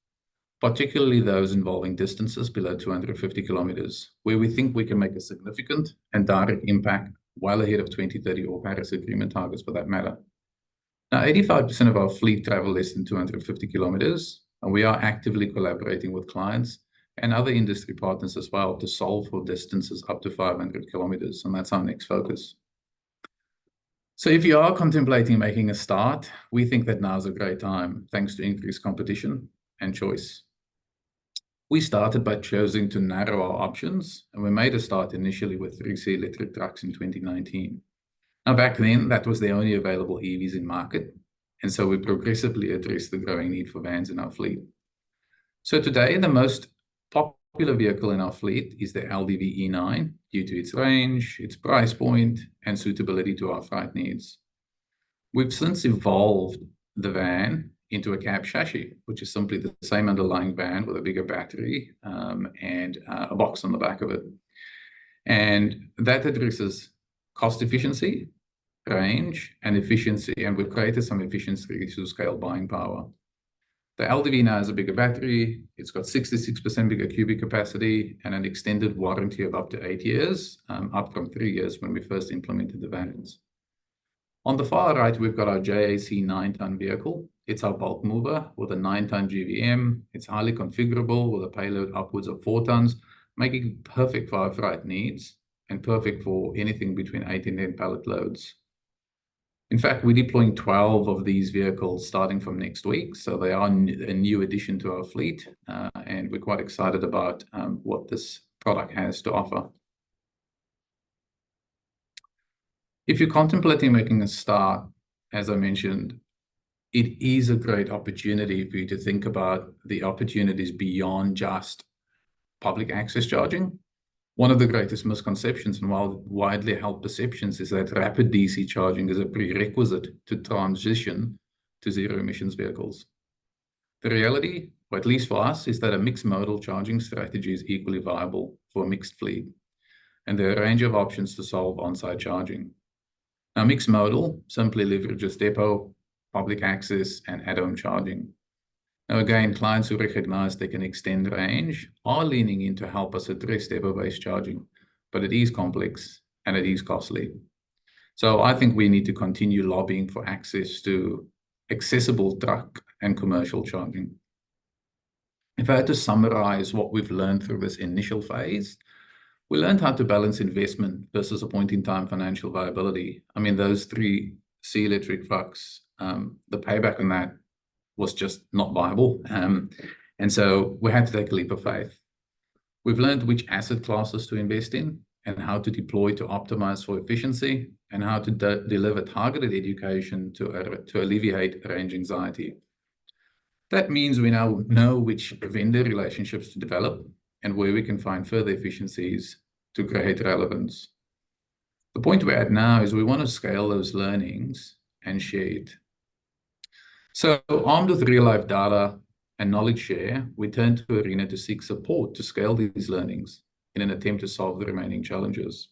Speaker 4: particularly those involving distances below 250 kilometers, where we think we can make a significant and direct impact well ahead of 2030 or Paris Agreement targets for that matter. Now, 85% of our fleet travel less than 250 kilometers, and we are actively collaborating with clients and other industry partners as well to solve for distances up to 500 kilometers, and that's our next focus. So if you are contemplating making a start, we think that now's a great time, thanks to increased competition and choice. We started by choosing to narrow our options, and we made a start initially with 3C electric trucks in 2019. Now, back then, that was the only available EVs in market, and so we progressively addressed the growing need for vans in our fleet. So today, the most popular vehicle in our fleet is the LDV E9 due to its range, its price point, and suitability to our freight needs. We've since evolved the van into a cab chassis, which is simply the same underlying van with a bigger battery and a box on the back of it. And that addresses cost efficiency, range, and efficiency, and we've created some efficiency through scale buying power. The LDV now has a bigger battery, it's got 66% bigger cubic capacity, and an extended warranty of up to 8 years, up from 3 years when we first implemented the vans. On the far right, we've got our JAC 9-ton vehicle. It's our bulk mover with a 9-ton GVM. It's highly configurable with a payload upwards of 4 tons, making it perfect for our freight needs and perfect for anything between 8 and 10 pallet loads. In fact, we're deploying 12 of these vehicles starting from next week, so they are a new addition to our fleet, and we're quite excited about what this product has to offer. If you're contemplating making a start, as I mentioned, it is a great opportunity for you to think about the opportunities beyond just public access charging. One of the greatest misconceptions and widely held perceptions is that rapid DC charging is a prerequisite to transition to zero emissions vehicles. The reality, or at least for us, is that a mixed modal charging strategy is equally viable for a mixed fleet, and there are a range of options to solve on-site charging. Now, mixed modal simply leverages depot, public access, and at-home charging. Now, again, clients who recognize they can extend range are leaning in to help us address depot-based charging, but it is complex and it is costly. So I think we need to continue lobbying for access to accessible truck and commercial charging. If I had to summarize what we've learned through this initial phase, we learned how to balance investment versus a point-in-time financial viability. I mean, those 3 C electric trucks, the payback on that was just not viable. And so we had to take a leap of faith. We've learned which asset classes to invest in and how to deploy to optimize for efficiency and how to deliver targeted education to alleviate range anxiety. That means we now know which vendor relationships to develop and where we can find further efficiencies to create relevance. The point we're at now is we want to scale those learnings and share it. So armed with real-life data and knowledge share, we turned to Arena to seek support to scale these learnings in an attempt to solve the remaining challenges.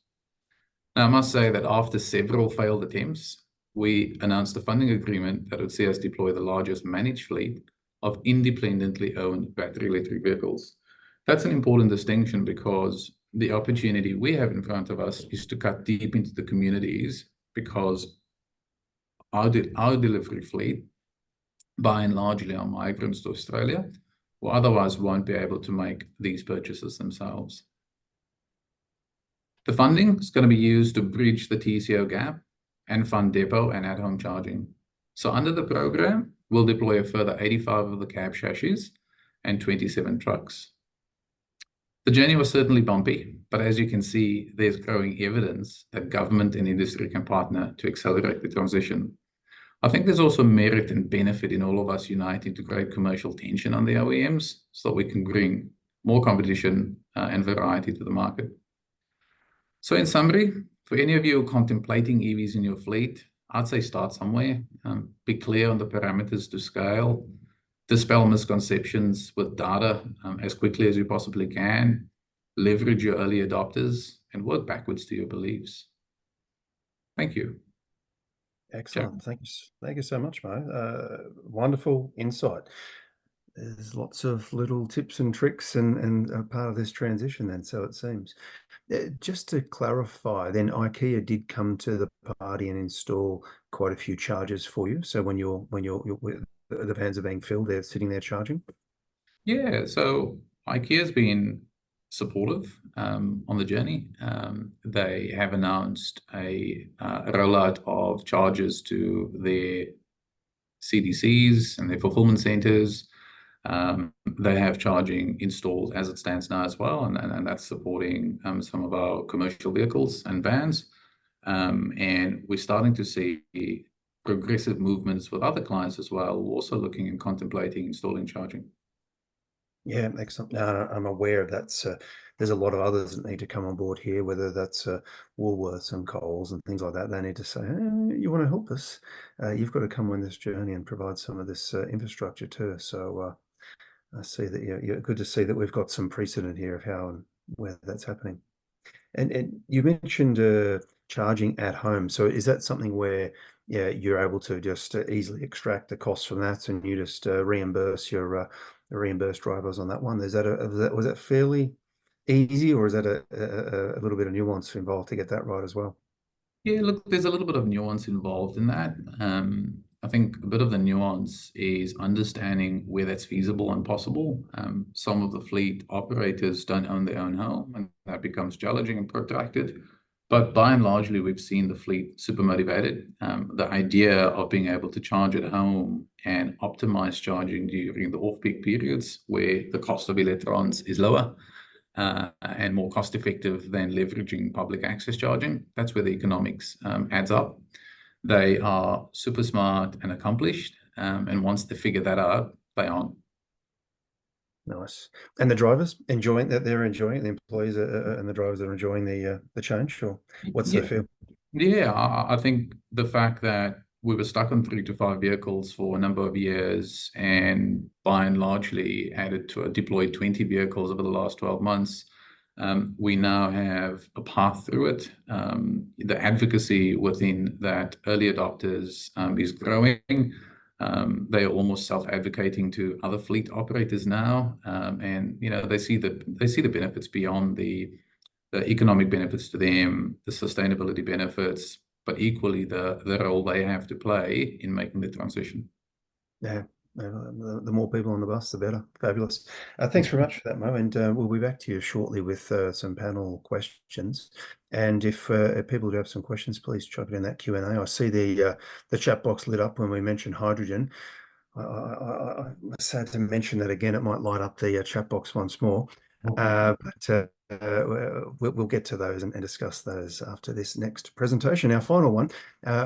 Speaker 4: Now, I must say that after several failed attempts, we announced a funding agreement that would see us deploy the largest managed fleet of independently owned battery electric vehicles. That's an important distinction because the opportunity we have in front of us is to cut deep into the communities because our delivery fleet, by and largely, are migrants to Australia, who otherwise won't be able to make these purchases themselves. The funding is going to be used to bridge the TCO gap and fund depot and at-home charging. So under the program, we'll deploy a further 85 of the cab chassis and 27 trucks. The journey was certainly bumpy, but as you can see, there's growing evidence that government and industry can partner to accelerate the transition. I think there's also merit and benefit in all of us uniting to create commercial tension on the OEMs so that we can bring more competition and variety to the market. So in summary, for any of you who are contemplating EVs in your fleet, I'd say start somewhere. Be clear on the parameters to scale. Dispel misconceptions with data as quickly as you possibly can. Leverage your early adopters and work backwards to your beliefs. Thank you.
Speaker 1: Excellent. Thank you so much, Mo. Wonderful insight. There's lots of little tips and tricks and a part of this transition then, so it seems. Just to clarify, then IKEA did come to the party and install quite a few chargers for you. So when the vans are being filled, they're sitting there charging?
Speaker 4: Yeah, so IKEA's been supportive on the journey. They have announced a rollout of chargers to their CDCs and their fulfillment centers. They have charging installed as it stands now as well, and that's supporting some of our commercial vehicles and vans. And we're starting to see progressive movements with other clients as well, also looking and contemplating installing charging.
Speaker 1: Yeah, excellent. Now, I'm aware that's there's a lot of others that need to come on board here, whether that's Woolworths and Coles and things like that. They need to say, hey, you want to help us? You've got to come on this journey and provide some of this infrastructure too. So I see that you're good to see that we've got some precedent here of how and where that's happening. And you mentioned charging at home. So is that something where you're able to just easily extract the costs from that, and you just reimburse your reimburse drivers on that one? Was that fairly easy, or is that a little bit of nuance involved to get that right as well?
Speaker 4: Yeah, look, there's a little bit of nuance involved in that. I think a bit of the nuance is understanding where that's feasible and possible. Some of the fleet operators don't own their own home, and that becomes challenging and protracted. But by and largely, we've seen the fleet super motivated. The idea of being able to charge at home and optimize charging during the off-peak periods where the cost of electrons is lower and more cost effective than leveraging public access charging. That's where the economics adds up. They are super smart and accomplished, and once they figure that out, they on.
Speaker 1: Nice. And the drivers enjoying that? They're enjoying it, the employees and the drivers are enjoying the change, or what's the feel?
Speaker 4: Yeah, I think the fact that we were stuck on 3 to 5 vehicles for a number of years, and by and largely added to deployed 20 vehicles over the last 12 months. We now have a path through it. The advocacy within that early adopters is growing. They are almost self-advocating to other fleet operators now, and they see the benefits beyond the economic benefits to them, the sustainability benefits, but equally the role they have to play in making the transition.
Speaker 1: Yeah, the more people on the bus, the better. Fabulous. Thanks very much for that, Mo, and we'll be back to you shortly with some panel questions. And if people do have some questions, please chuck it in that Q&A. I see the chat box lit up when we mentioned hydrogen. I sad to mention that again. It might light up the chat box once more. But we'll get to those and discuss those after this next presentation. Our final one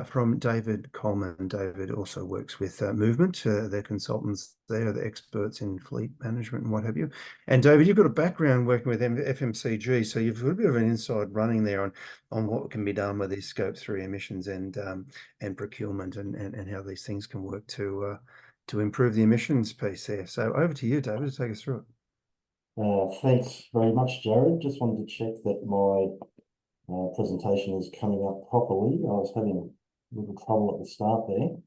Speaker 1: from David Coleman. David also works with Movement. They're consultants there, the experts in fleet management and what have you. And David, you've got a background working with FMCG, so you've got a bit of an inside running there on what can be done with these Scope 3 emissions and procurement and how these things can work to improve the emissions piece there. So over to you, David, to take us through it.
Speaker 5: Thanks very much, Jared. Just wanted to check that my presentation is coming up properly. I was having a little trouble at the start there.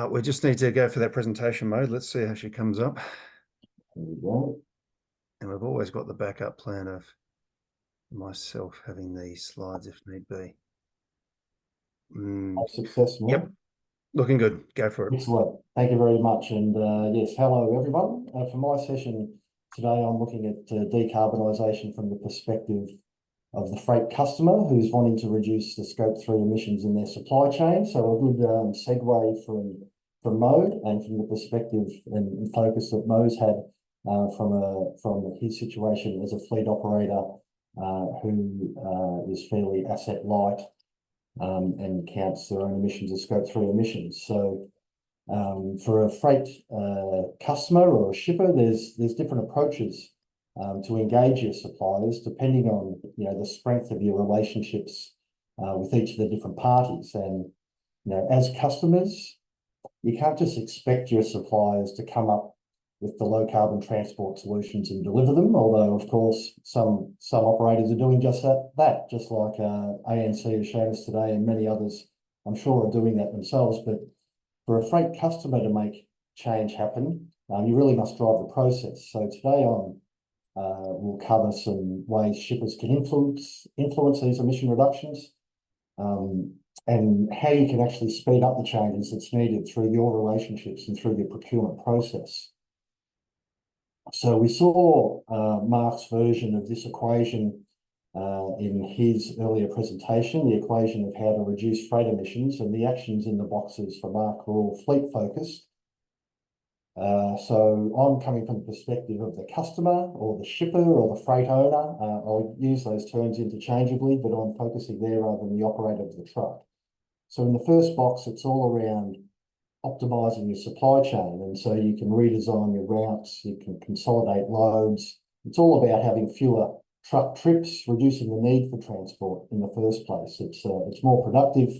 Speaker 1: We just need to go for that presentation mode. Let's see how she comes up.
Speaker 5: There we go.
Speaker 1: And we've always got the backup plan of myself having these slides if need be.
Speaker 5: Success, Mo.
Speaker 1: Yep. Looking good. Go for it.
Speaker 5: Excellent. Thank you very much. And yes, hello, everyone. For my session today, I'm looking at decarbonisation from the perspective of the freight customer who's wanting to reduce the Scope 3 emissions in their supply chain. So a good segue from Mo, and from the perspective and focus that Mo's had from his situation as a fleet operator who is fairly asset light and counts their own emissions as Scope 3 emissions. So for a freight customer or a shipper, there's different approaches to engage your suppliers depending on the strength of your relationships with each of the different parties. And as customers, you can't just expect your suppliers to come up with the low carbon transport solutions and deliver them, although of course some operators are doing just that, just like ANC has shown us today, and many others I'm sure are doing that themselves. But for a freight customer to make change happen, you really must drive the process. So today we'll cover some ways shippers can influence these emission reductions, and how you can actually speed up the changes that's needed through your relationships and through your procurement process. So we saw Mark's version of this equation in his earlier presentation, the equation of how to reduce freight emissions, and the actions in the boxes for Mark were all fleet focused. So I'm coming from the perspective of the customer or the shipper or the freight owner. I'll use those terms interchangeably, but I'm focusing there rather than the operator of the truck. So in the first box, it's all around optimizing your supply chain. And so you can redesign your routes, you can consolidate loads. It's all about having fewer truck trips, reducing the need for transport in the first place. It's more productive,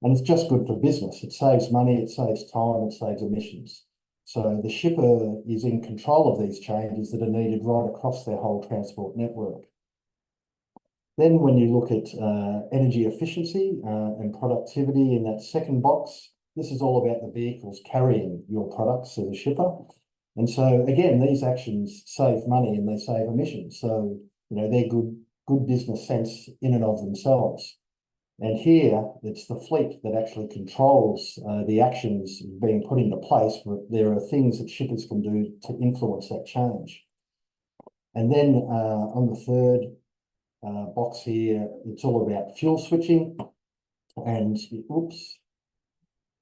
Speaker 5: and it's just good for business. It saves money, it saves time, it saves emissions. So the shipper is in control of these changes that are needed right across their whole transport network. Then when you look at energy efficiency and productivity in that second box, this is all about the vehicles carrying your products as a shipper. And so again, these actions save money and they save emissions. So, they're good business sense in and of themselves. And here, it's the fleet that actually controls the actions being put into place, but there are things that shippers can do to influence that change. And then on the third box here, it's all about fuel switching, and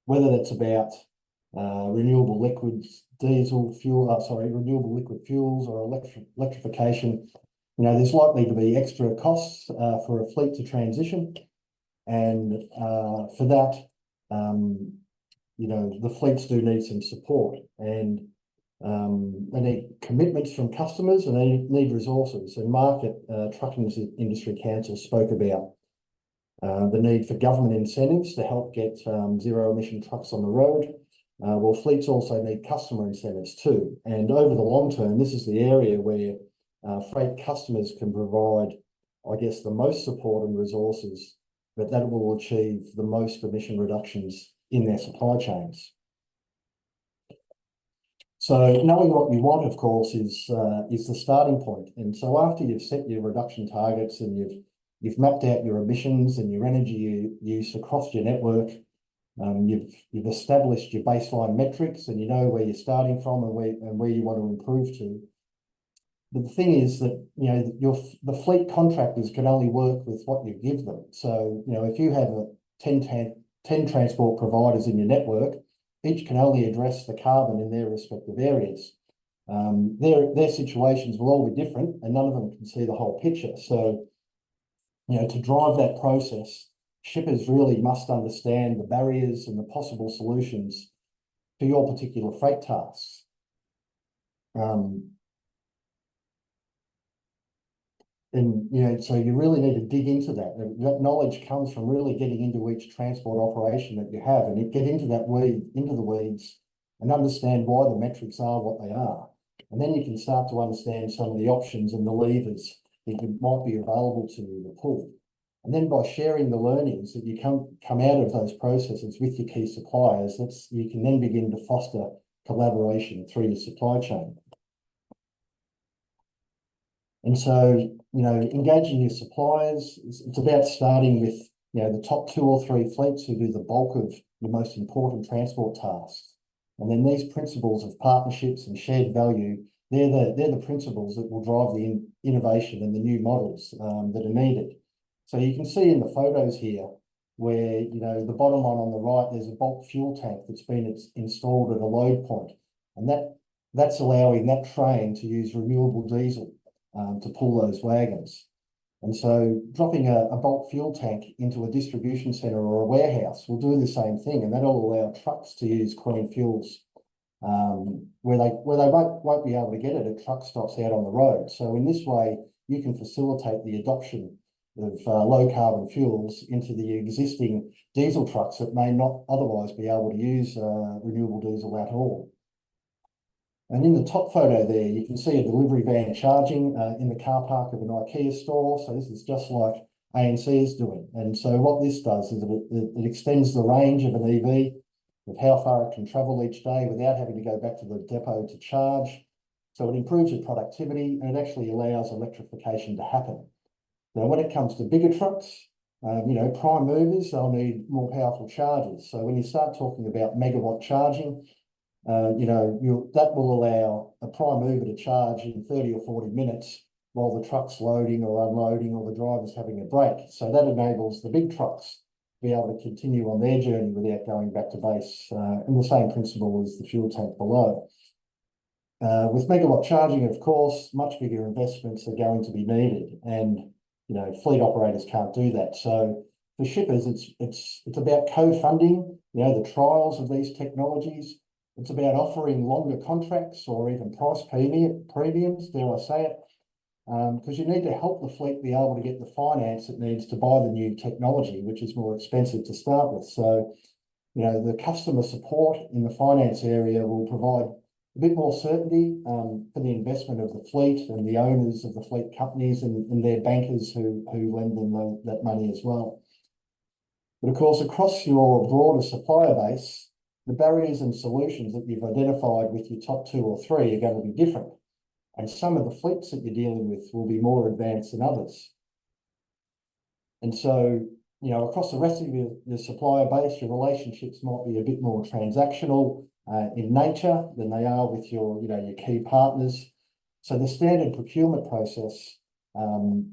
Speaker 5: whether that's about renewable liquids, renewable liquid fuels or electrification, there's likely to be extra costs for a fleet to transition. And for that, the fleets do need some support, and they need commitments from customers, and they need resources. And Mark at Trucking Industry Council spoke about the need for government incentives to help get zero emission trucks on the road. Well, fleets also need customer incentives too. And over the long term, this is the area where freight customers can provide, I guess, the most support and resources, but that will achieve the most emission reductions in their supply chains. So knowing what you want, of course, is the starting point. And so after you've set your reduction targets and you've mapped out your emissions and your energy use across your network, you've established your baseline metrics, and you know where you're starting from and where you want to improve to. But the thing is that the fleet contractors can only work with what you give them. So if you have 10 transport providers in your network, each can only address the carbon in their respective areas. Their situations will all be different, and none of them can see the whole picture. So to drive that process, shippers really must understand the barriers and the possible solutions to your particular freight tasks. So you really need to dig into that. That knowledge comes from really getting into each transport operation that you have, and get into the weeds and understand why the metrics are what they are. And then you can start to understand some of the options and the levers that might be available to you to pull. And then by sharing the learnings that you come out of those processes with your key suppliers, you can then begin to foster collaboration through your supply chain. And so, engaging your suppliers, it's about starting with, the top 2 or 3 fleets who do the bulk of the most important transport tasks. And then these principles of partnerships and shared value, they're the principles that will drive the innovation and the new models that are needed. So you can see in the photos here where, the bottom one on the right, there's a bulk fuel tank that's been installed at a load point. And that's allowing that train to use renewable diesel to pull those wagons. And so dropping a bulk fuel tank into a distribution centre or a warehouse will do the same thing, and that'll allow trucks to use clean fuels where they won't be able to get it at truck stops out on the road. So in this way, you can facilitate the adoption of low carbon fuels into the existing diesel trucks that may not otherwise be able to use renewable diesel at all. And in the top photo there, you can see a delivery van charging in the car park of an IKEA store. So this is just like ANC is doing. And so what this does is it extends the range of an EV, of how far it can travel each day without having to go back to the depot to charge. So it improves your productivity, and it actually allows electrification to happen. Now, when it comes to bigger trucks, prime movers, they'll need more powerful chargers. So when you start talking about megawatt charging, that will allow a prime mover to charge in 30 or 40 minutes while the truck's loading or unloading or the driver's having a break. So that enables the big trucks to be able to continue on their journey without going back to base, and the same principle as the fuel tank below. With megawatt charging, of course, much bigger investments are going to be needed, and fleet operators can't do that. So for shippers, it's about co-funding, the trials of these technologies. It's about offering longer contracts or even price premiums, dare I say it, because you need to help the fleet be able to get the finance it needs to buy the new technology, which is more expensive to start with. So, the customer support in the finance area will provide a bit more certainty for the investment of the fleet and the owners of the fleet companies and their bankers who lend them that money as well. But of course, across your broader supplier base, the barriers and solutions that you've identified with your top 2 or 3 are going to be different. And some of the fleets that you're dealing with will be more advanced than others. And so, across the rest of your supplier base, your relationships might be a bit more transactional in nature than they are with your key partners. So the standard procurement process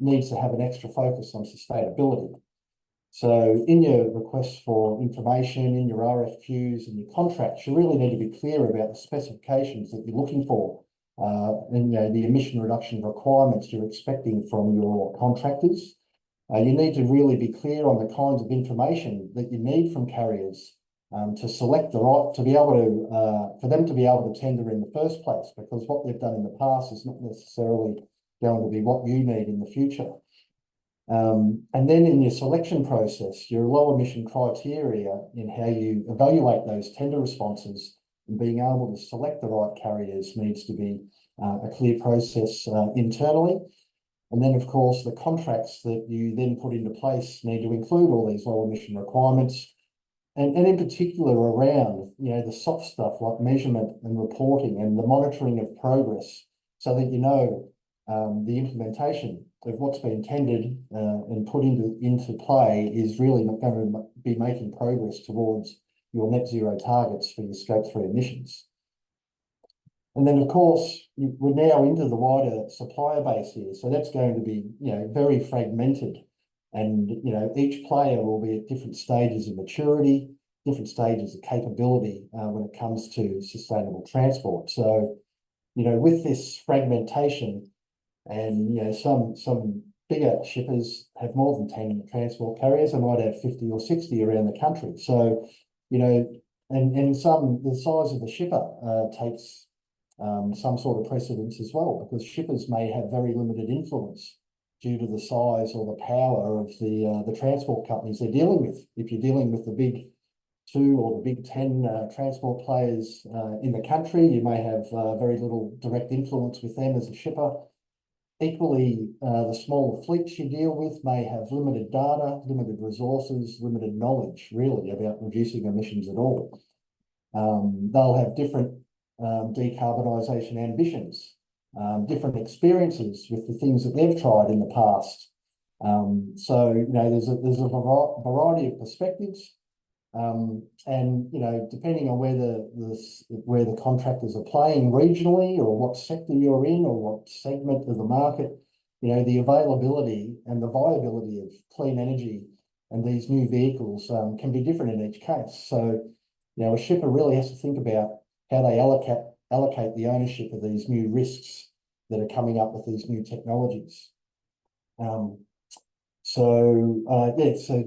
Speaker 5: needs to have an extra focus on sustainability. So in your requests for information, in your RFQs and your contracts, you really need to be clear about the specifications that you're looking for, and the emission reduction requirements you're expecting from your contractors. You need to really be clear on the kinds of information that you need from carriers to select the right, to be able to, for them to be able to tender in the first place, because what they've done in the past is not necessarily going to be what you need in the future. And then in your selection process, your low emission criteria in how you evaluate those tender responses and being able to select the right carriers needs to be a clear process internally. And then, of course, the contracts that you then put into place need to include all these low emission requirements, and in particular around the soft stuff like measurement and reporting and the monitoring of progress, so that the implementation of what's been tendered and put into play is really not going to be making progress towards your net zero targets for your Scope 3 emissions. And then, of course, we're now into the wider supplier base here. So that's going to be, very fragmented. And, each player will be at different stages of maturity, different stages of capability when it comes to sustainable transport. So, with this fragmentation and, some bigger shippers have more than 10 transport carriers. They might have 50 or 60 around the country. So, and the size of the shipper takes some sort of precedence as well, because shippers may have very limited influence due to the size or the power of the transport companies they're dealing with. If you're dealing with the big 2 or the big 10 transport players in the country, you may have very little direct influence with them as a shipper. Equally, the smaller fleets you deal with may have limited data, limited resources, limited knowledge really about reducing emissions at all. They'll have different decarbonisation ambitions, different experiences with the things that they've tried in the past. So there's a variety of perspectives, and depending on where the contractors are playing regionally, or what sector you're in, or what segment of the market, the availability and the viability of clean energy and these new vehicles can be different in each case. So a shipper really has to think about how they allocate the ownership of these new risks that are coming up with these new technologies. So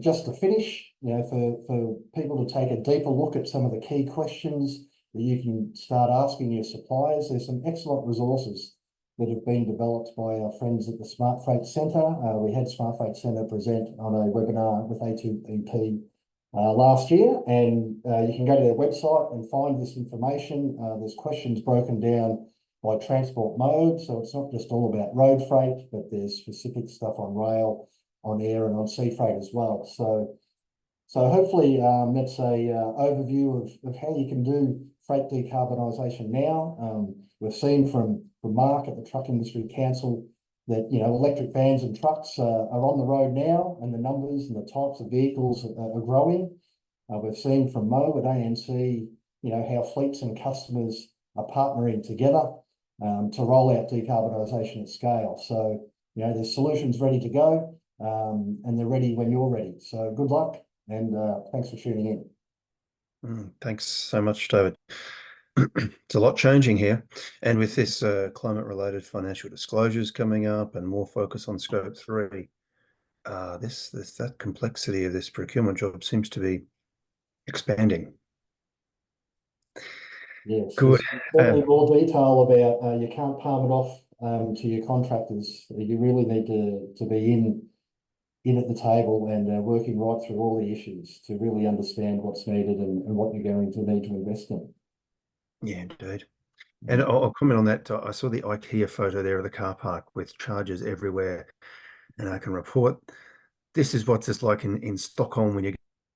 Speaker 5: just to finish, for people to take a deeper look at some of the key questions that you can start asking your suppliers, there's some excellent resources that have been developed by our friends at the Smart Freight Centre. We had Smart Freight Centre present on a webinar with A2EP last year, and you can go to their website and find this information. There's questions broken down by transport mode, so it's not just all about road freight, but there's specific stuff on rail, on air, and on sea freight as well. So hopefully that's a overview of how you can do freight decarbonisation now. We've seen from Mark at the Truck Industry Council that electric vans and trucks are on the road now, and the numbers and the types of vehicles are growing. We've seen from Mo at ANC, how fleets and customers are partnering together to roll out decarbonisation at scale. So there's solutions ready to go, and they're ready when you're ready. So good luck, and thanks for tuning in.
Speaker 1: Thanks so much, David. It's a lot changing here, and with this climate-related financial disclosures coming up and more focus on Scope 3, that complexity of this procurement job seems to be expanding.
Speaker 5: Yes,
Speaker 1: good.
Speaker 5: Certainly more detail about you can't palm it off to your contractors. You really need to be in at the table and working right through all the issues to really understand what's needed and what you're going to need to invest in.
Speaker 1: Yeah, indeed. And I'll comment on that. I saw the IKEA photo there of the car park with chargers everywhere, and I can report this is what it's like in Stockholm. When you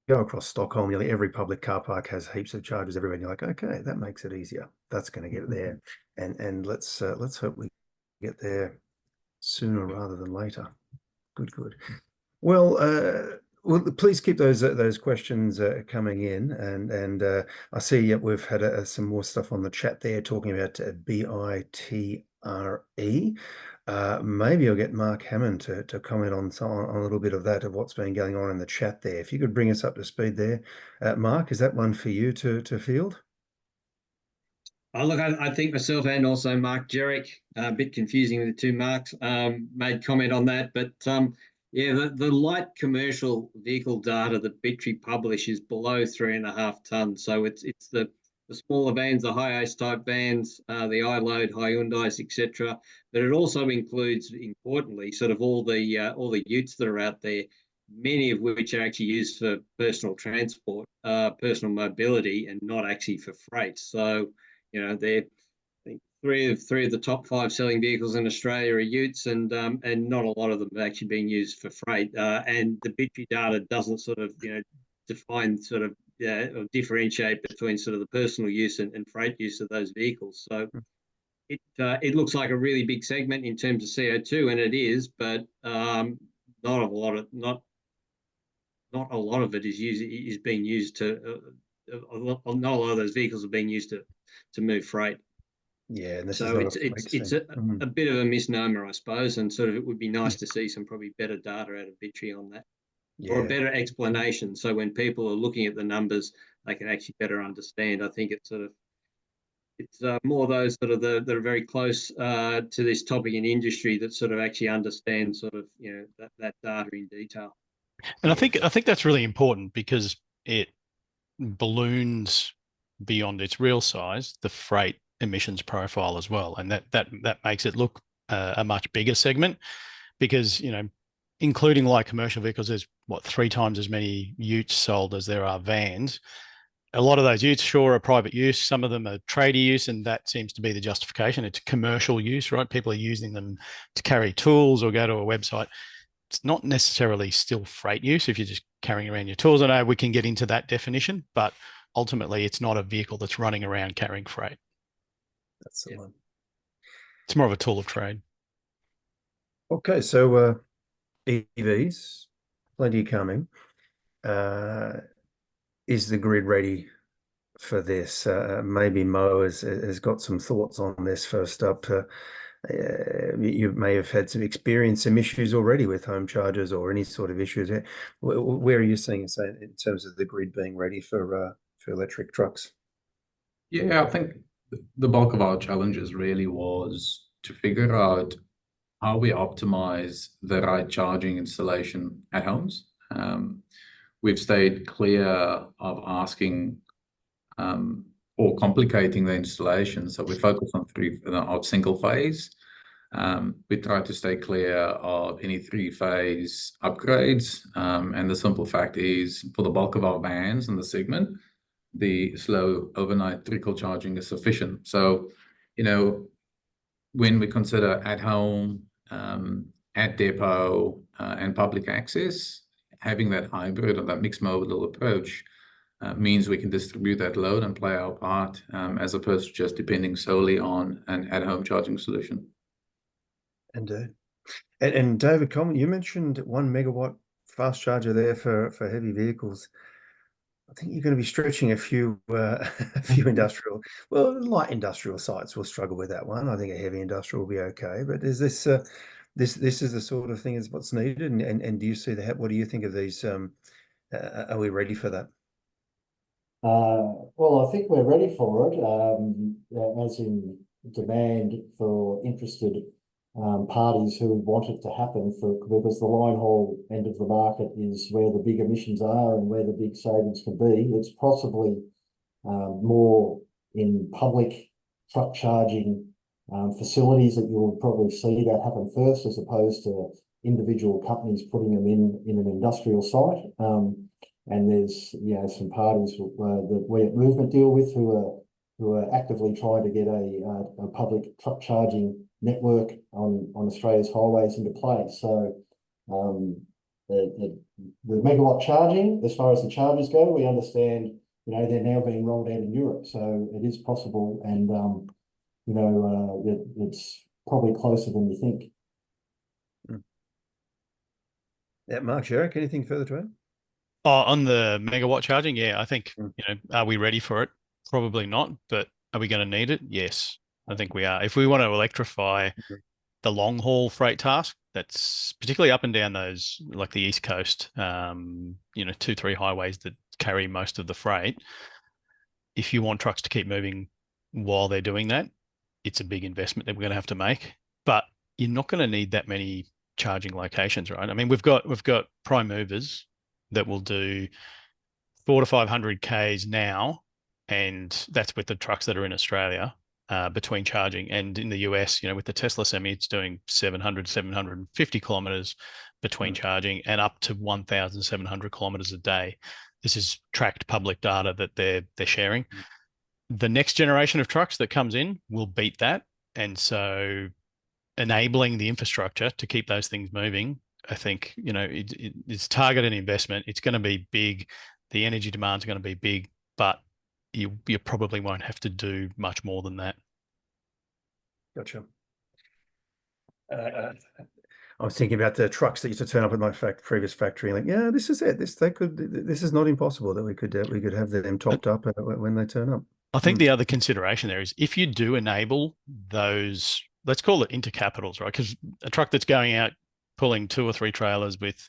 Speaker 1: go across Stockholm, nearly every public car park has heaps of chargers everywhere. And you're like, okay, that makes it easier. That's going to get there, and let's hope we get there sooner rather than later. Good. Well, please keep those questions coming in, and I see we've had some more stuff on the chat there talking about BITRE. Maybe I'll get Mark Hammond to comment on a little bit of that, of what's been going on in the chat there. If you could bring us up to speed there. Mark, is that one for you to field?
Speaker 3: Oh, look, I think myself and also Mark Gjerek, a bit confusing with the two Marks, made comment on that. But yeah, the light commercial vehicle data that Bitry publish is below 3.5 tonnes. So it's the smaller vans, the high ace type vans, the I-load, Hyundais, etc. But it also includes, importantly, sort of all the utes that are out there, many of which are actually used for personal transport, personal mobility, and not actually for freight. So they're, I think three of the top 5 selling vehicles in Australia are utes, and not a lot of them are actually being used for freight. And the Bitry data doesn't sort of define sort of or differentiate between sort of the personal use and freight use of those vehicles. So it looks like a really big segment in terms of CO2, and it is, but not a lot of it is being used to. Not a lot of those vehicles are being used to move freight.
Speaker 1: Yeah, and this
Speaker 3: so
Speaker 1: is
Speaker 3: it's a bit of a misnomer, I suppose, and sort of it would be nice to see some probably better data out of Bitry on that, or a better explanation. So when people are looking at the numbers, they can actually better understand. I think it's more those that are very close to this topic in industry that sort of actually understand sort of that data in detail.
Speaker 2: And I think that's really important, because it balloons beyond its real size the freight emissions profile as well, and that makes it look a much bigger segment, because including light commercial vehicles, there's 3 times as many utes sold as there are vans. A lot of those utes, sure, are private use. Some of them are tradie use, and that seems to be the justification. It's commercial use, right? People are using them to carry tools or go to a website. It's not necessarily still freight use if you're just carrying around your tools. I know we can get into that definition, but ultimately it's not a vehicle that's running around carrying freight.
Speaker 1: That's the one.
Speaker 2: It's more of a tool of trade.
Speaker 1: Okay, so EVs, plenty coming. Is the grid ready for this? Maybe Mo has got some thoughts on this. First up, you may have had some issues already with home chargers or any sort of issues. Where are you seeing it in terms of the grid being ready for electric trucks?
Speaker 4: Yeah, I think the bulk of our challenges really was to figure out how we optimize the right charging installation at homes. We've stayed clear of asking or complicating the installation, so we focus on single phase. We try to stay clear of any 3-phase upgrades, and the simple fact is, for the bulk of our vans in the segment, the slow overnight trickle charging is sufficient. So, when we consider at home, at depot, and public access, having that hybrid or that mixed modal approach means we can distribute that load and play our part, as opposed to just depending solely on an at-home charging solution.
Speaker 1: And David Coleman, you mentioned 1 megawatt fast charger there for heavy vehicles. I think you're going to be stretching a few light industrial sites will struggle with that one. I think a heavy industrial will be okay. But is this this is the sort of thing is what's needed? And do you see what do you think of these? Are we ready for that?
Speaker 5: Well, I think we're ready for it, as in demand for interested parties who want it to happen, because the line haul end of the market is where the big emissions are and where the big savings can be. It's possibly more in public truck charging facilities that you'll probably see that happen first, as opposed to individual companies putting them in an industrial site. And there's some parties that we at Movement deal with who are actively trying to get a public truck charging network on Australia's highways into place. So the megawatt charging, as far as the chargers go, we understand they're now being rolled out in Europe, so it is possible, and it's probably closer than you think.
Speaker 1: Yeah, Mark, Gjerek, anything further to add?
Speaker 2: On the megawatt charging, yeah, I think, are we ready for it? Probably not, but are we going to need it? Yes, I think we are. If we want to electrify the long haul freight task, that's particularly up and down those, like the East Coast, 2-3 highways that carry most of the freight. If you want trucks to keep moving while they're doing that, it's a big investment that we're going to have to make. But you're not going to need that many charging locations, right? I mean, we've got prime movers that will do 400 to 500 Ks now, and that's with the trucks that are in Australia between charging. And in the US, with the Tesla Semi, it's doing 700, 750 kilometers between charging, and up to 1,700 kilometers a day. This is tracked public data that they're sharing. The next generation of trucks that comes in will beat that. And so enabling the infrastructure to keep those things moving, I think, it's targeted investment. It's going to be big. The energy demands are going to be big, but you probably won't have to do much more than that.
Speaker 1: Gotcha. I was thinking about the trucks that used to turn up at my previous factory. Like, yeah, this is it. This is not impossible that we could have them topped up when they turn up.
Speaker 2: I think the other consideration there is if you do enable those, let's call it intercapitals, right? Because a truck that's going out pulling 2 or 3 trailers with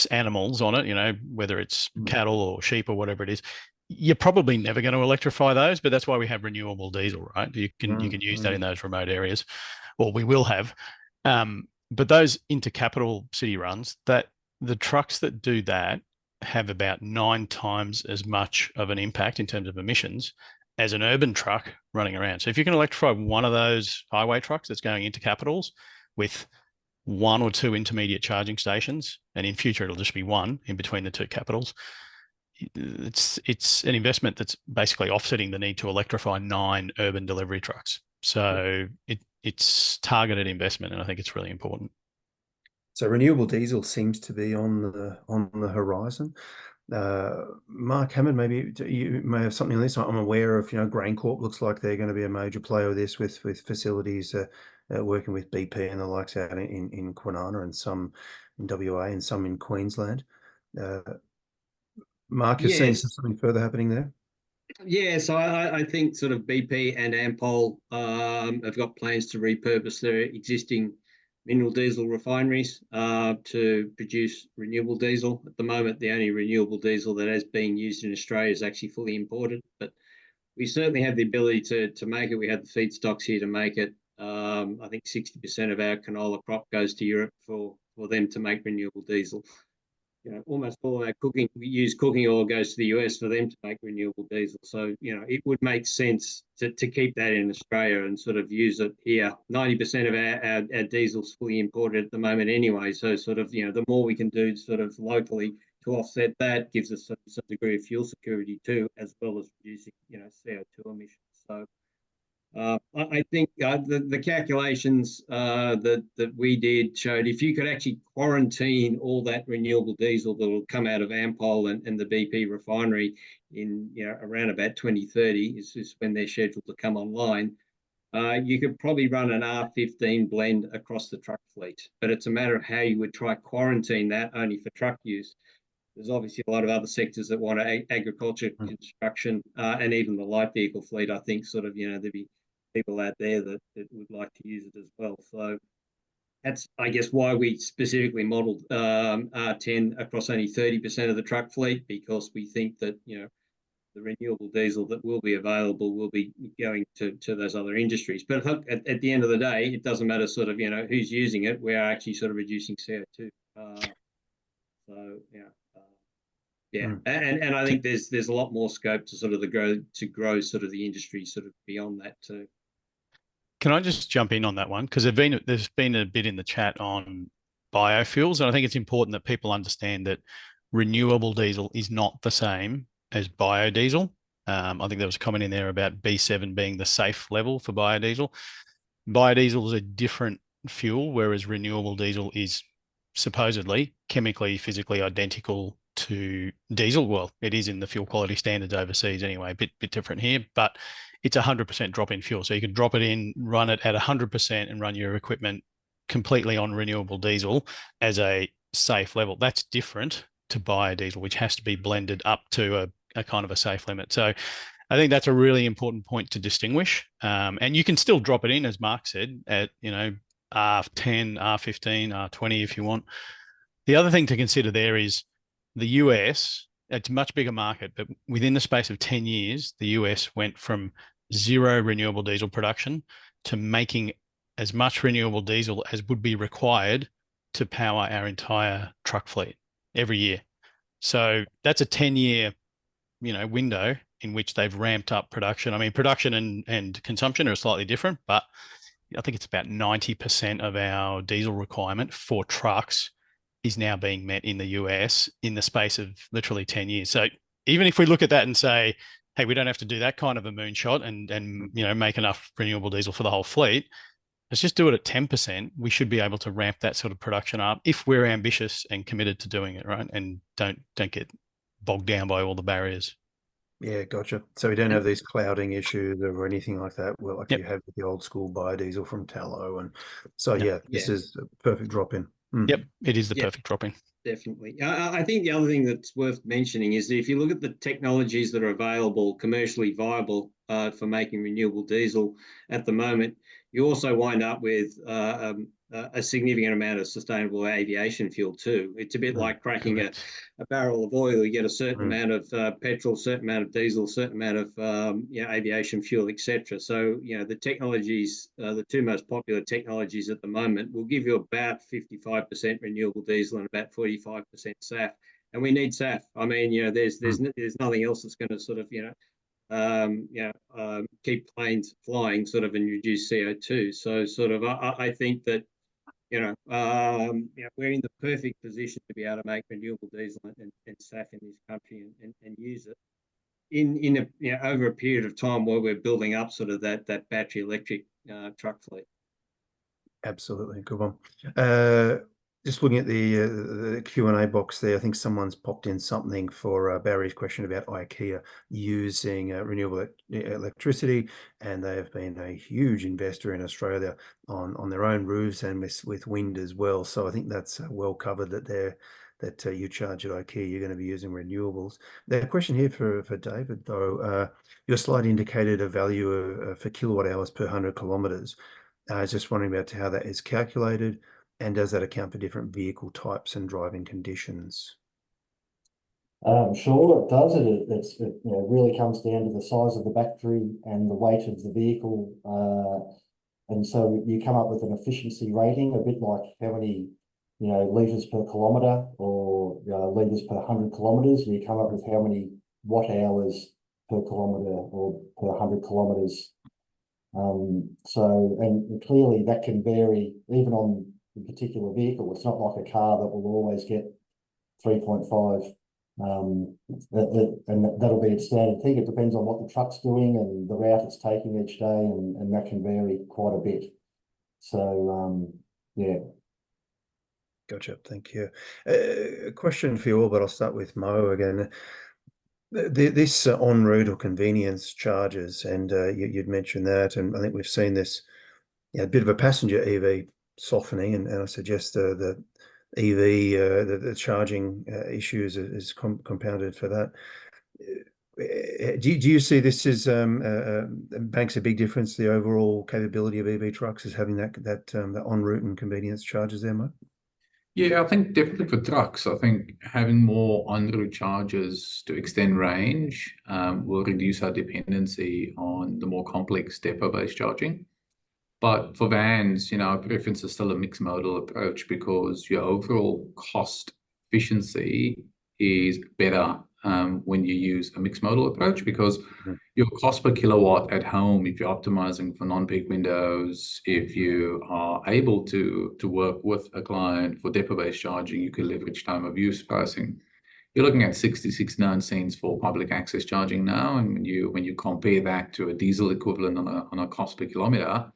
Speaker 2: animals on it, whether it's cattle or sheep or whatever it is, you're probably never going to electrify those, but that's why we have renewable diesel, right? You can use that in those remote areas, or we will have. But those intercapital city runs, that the trucks that do that have about 9 times as much of an impact in terms of emissions as an urban truck running around. So if you can electrify one of those highway trucks that's going into capitals with 1 or 2 intermediate charging stations, and in future it'll just be 1 in between the 2 capitals, it's an investment that's basically offsetting the need to electrify 9 urban delivery trucks. So it's targeted investment, and I think it's really important.
Speaker 1: So renewable diesel seems to be on the horizon. Mark Hammond, maybe you may have something on this. I'm aware of, GrainCorp looks like they're going to be a major player with this, with facilities working with BP and the likes out in Kwinana, and some in WA and some in Queensland. Mark, you're seeing something further happening there?
Speaker 3: Yeah, so I think sort of BP and Ampol have got plans to repurpose their existing mineral diesel refineries to produce renewable diesel. At the moment, the only renewable diesel that is being used in Australia is actually fully imported, but we certainly have the ability to make it. We have the feedstocks here to make it. I think 60% of our canola crop goes to Europe for them to make renewable diesel. Almost all of our cooking oil goes to the US for them to make renewable diesel. So, it would make sense to keep that in Australia and sort of use it here. 90% of our diesel's fully imported at the moment anyway. So sort of, the more we can do sort of locally to offset that gives us some degree of fuel security too, as well as reducing, CO2 emissions. So I think the calculations that we did showed if you could actually quarantine all that renewable diesel that will come out of Ampol and the BP refinery in around about 2030 is when they're scheduled to come online, you could probably run an R15 blend across the truck fleet. But it's a matter of how you would try quarantine that only for truck use. There's obviously a lot of other sectors that want agriculture, construction, and even the light vehicle fleet. I think sort of, there'd be people out there that would like to use it as well. So that's, I guess, why we specifically modelled R10 across only 30% of the truck fleet, because we think that, the renewable diesel that will be available will be going to those other industries. But at the end of the day, it doesn't matter sort of, who's using it. We are actually sort of reducing CO2. And I think there's a lot more scope to sort of grow sort of the industry sort of beyond that too.
Speaker 2: Can I just jump in on that one? Because there's been a bit in the chat on biofuels, and I think it's important that people understand that renewable diesel is not the same as biodiesel. I think there was a comment in there about B7 being the safe level for biodiesel. Biodiesel is a different fuel, whereas renewable diesel is supposedly chemically, physically identical to diesel. Well, it is in the fuel quality standards overseas anyway, a bit different here, but it's 100% drop-in fuel. So you can drop it in, run it at 100% and run your equipment completely on renewable diesel as a safe level. That's different to biodiesel, which has to be blended up to a kind of a safe limit. So I think that's a really important point to distinguish. And you can still drop it in, as Mark said, at R10, R15, R20 if you want. The other thing to consider there is the US, it's a much bigger market, but within the space of 10 years, the US went from zero renewable diesel production to making as much renewable diesel as would be required to power our entire truck fleet every year. So that's a 10-year, window in which they've ramped up production. I mean, production and consumption are slightly different, but I think it's about 90% of our diesel requirement for trucks is now being met in the US in the space of literally 10 years. So even if we look at that and say, hey, we don't have to do that kind of a moonshot and make enough renewable diesel for the whole fleet, let's just do it at 10%. We should be able to ramp that sort of production up if we're ambitious and committed to doing it, right? And don't get bogged down by all the barriers.
Speaker 1: Yeah, gotcha. So we don't have these clouding issues or anything like that, well, like you have with the old school biodiesel from tallow. And so, this is a perfect drop-in.
Speaker 2: Yep, it is the perfect drop-in.
Speaker 3: Definitely. I think the other thing that's worth mentioning is that if you look at the technologies that are available, commercially viable for making renewable diesel at the moment, you also wind up with a significant amount of sustainable aviation fuel too. It's a bit like cracking a barrel of oil. You get a certain amount of petrol, certain amount of diesel, certain amount of aviation fuel, etc. So the technologies, the two most popular technologies at the moment, will give you about 55% renewable diesel and about 45% SAF. And we need SAF. I mean, there's nothing else that's going to sort of keep planes flying sort of and reduce CO2. So sort of I think that we're in the perfect position to be able to make renewable diesel and SAF in this country and use it in over a period of time while we're building up sort of that battery electric truck fleet.
Speaker 1: Absolutely, good one. Just looking at the Q&A box there, I think someone's popped in something for Barry's question about IKEA using renewable electricity, and they have been a huge investor in Australia on their own roofs and with wind as well. So I think that's well covered that you charge at IKEA, you're going to be using renewables. The question here for David, though, your slide indicated a value for kilowatt hours per 100 kilometres. I was just wondering about how that is calculated. And does that account for different vehicle types and driving conditions?
Speaker 5: Sure, it does. It really comes down to the size of the battery and the weight of the vehicle. And so you come up with an efficiency rating, a bit like how many litres per kilometre or litres per 100 kilometres. You come up with how many watt hours per kilometre or per 100 kilometres. And clearly that can vary even on a particular vehicle. It's not like a car that will always get 3.5, and that'll be its standard thing. It depends on what the truck's doing and the route it's taking each day, and that can vary quite a bit. So,
Speaker 1: Gotcha, thank you. A question for you all, but I'll start with Mo again. This en route or convenience charges, and you'd mentioned that, and I think we've seen this a bit of a passenger EV softening, and I suggest the EV, the charging issues is compounded for that. Do you see this as makes a big difference? The overall capability of EV trucks is having that the en route and convenience charges there, Mo?
Speaker 4: Yeah, I think definitely for trucks, I think having more en route charges to extend range will reduce our dependency on the more complex depot-based charging. But for vans, our preference is still a mixed modal approach because your overall cost efficiency is better when you use a mixed modal approach, because your cost per kilowatt at home, if you're optimizing for non-peak windows, if you are able to work with a client for depot-based charging, you can leverage time of use pricing. You're looking at 69 cents for public access charging now, and when you compare that to a diesel equivalent on a cost per kilometer,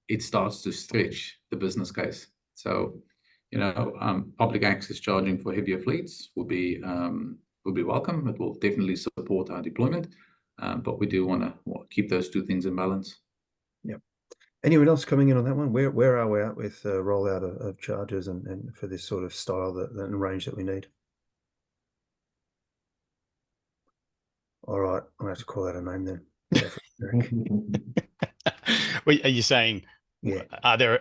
Speaker 4: it starts to stretch the business case. So, public access charging for heavier fleets will be welcome. It will definitely support our deployment, but we do want to keep those two things in balance.
Speaker 1: Yep. Anyone else coming in on that one? Where are we at with rollout of chargers and for this sort of style and range that we need? All right, I'm gonna have to call that a name then.
Speaker 2: Well, are you saying?
Speaker 1: Yeah.
Speaker 2: Are there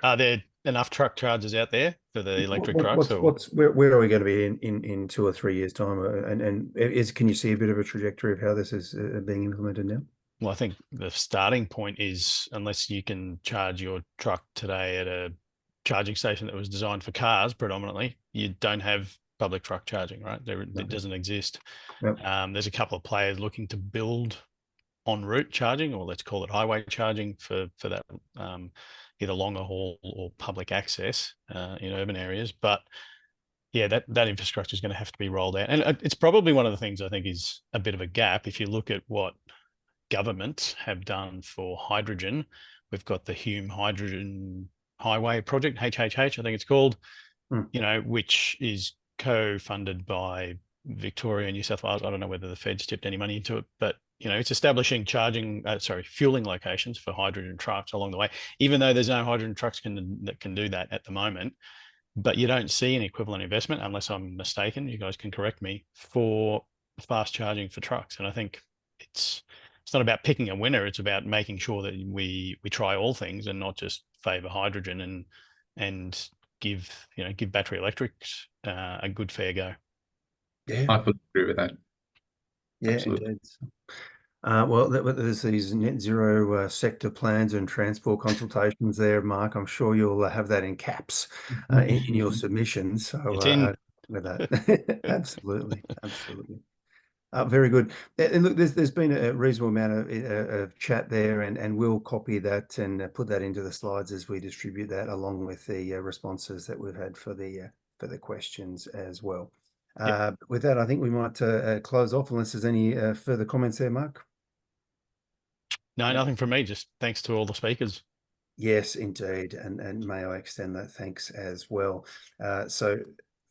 Speaker 2: enough truck chargers out there for the electric trucks?
Speaker 1: Where are we going to be in 2 or 3 years' time? And can you see a bit of a trajectory of how this is being implemented now?
Speaker 2: Well, I think the starting point is, unless you can charge your truck today at a charging station that was designed for cars predominantly, you don't have public truck charging, right? It doesn't exist.
Speaker 1: Yep.
Speaker 2: There's a couple of players looking to build en route charging, or let's call it highway charging for that either longer haul or public access in urban areas. But yeah, that infrastructure is going to have to be rolled out. And it's probably one of the things I think is a bit of a gap. If you look at what governments have done for hydrogen, we've got the Hume Hydrogen Highway Project, HHH, I think it's called, you know, which is co-funded by Victoria and New South Wales. I don't know whether the feds tipped any money into it, but you know, it's establishing fueling locations for hydrogen trucks along the way, even though there's no hydrogen trucks that can do that at the moment. But you don't see an equivalent investment, unless I'm mistaken, you guys can correct me, for fast charging for trucks. And I think it's not about picking a winner. It's about making sure that we try all things and not just favor hydrogen and give battery electrics a good fair go.
Speaker 1: Yeah,
Speaker 4: I fully agree with that.
Speaker 1: yeah,
Speaker 4: Absolutely.
Speaker 1: indeed. Well, there's these net zero sector plans and transport consultations there, Mark. I'm sure you'll have that in caps in your submissions. So
Speaker 2: It's in.
Speaker 1: with that, absolutely. Very good. And look, there's been a reasonable amount of chat there, and we'll copy that and put that into the slides as we distribute that, along with the responses that we've had for the questions as well. With that, I think we might close off, unless there's any further comments there, Mark.
Speaker 2: No, nothing from me. Just thanks to all the speakers.
Speaker 1: Yes, indeed, and may I extend that thanks as well. So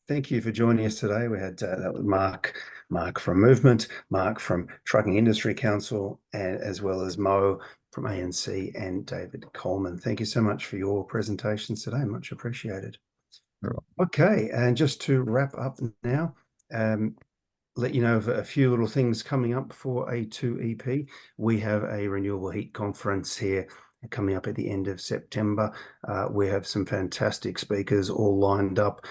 Speaker 1: thank you for joining us today. We had that was Mark from Movement, Mark from Trucking Industry Council, and as well as Mo from ANC, and David Coleman. Thank you so much for your presentations today. Much appreciated. Okay, and just to wrap up now, let you know of a few little things coming up for A2EP. We have a renewable heat conference here coming up at the end of September. We have some fantastic speakers all lined up.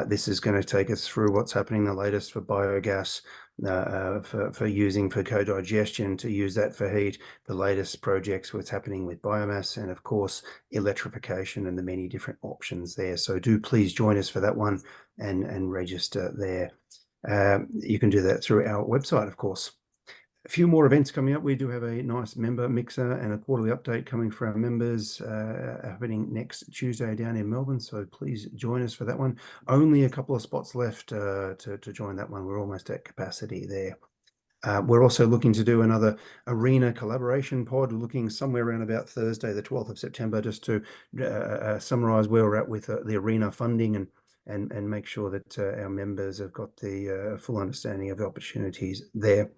Speaker 1: This is going to take us through what's happening, the latest for biogas, for using for co-digestion, to use that for heat, the latest projects, what's happening with biomass, and of course electrification and the many different options there. So do please join us for that one and register there. You can do that through our website, of course. A few more events coming up. We do have a nice member mixer and a quarterly update coming for our members happening next Tuesday down in Melbourne. So please join us for that one. Only a couple of spots left to join that one. We're almost at capacity there. We're also looking to do another arena collaboration pod, looking somewhere around about Thursday, the 12th of September, just to summarise where we're at with the arena funding and make sure that our members have got the full understanding of the opportunities there.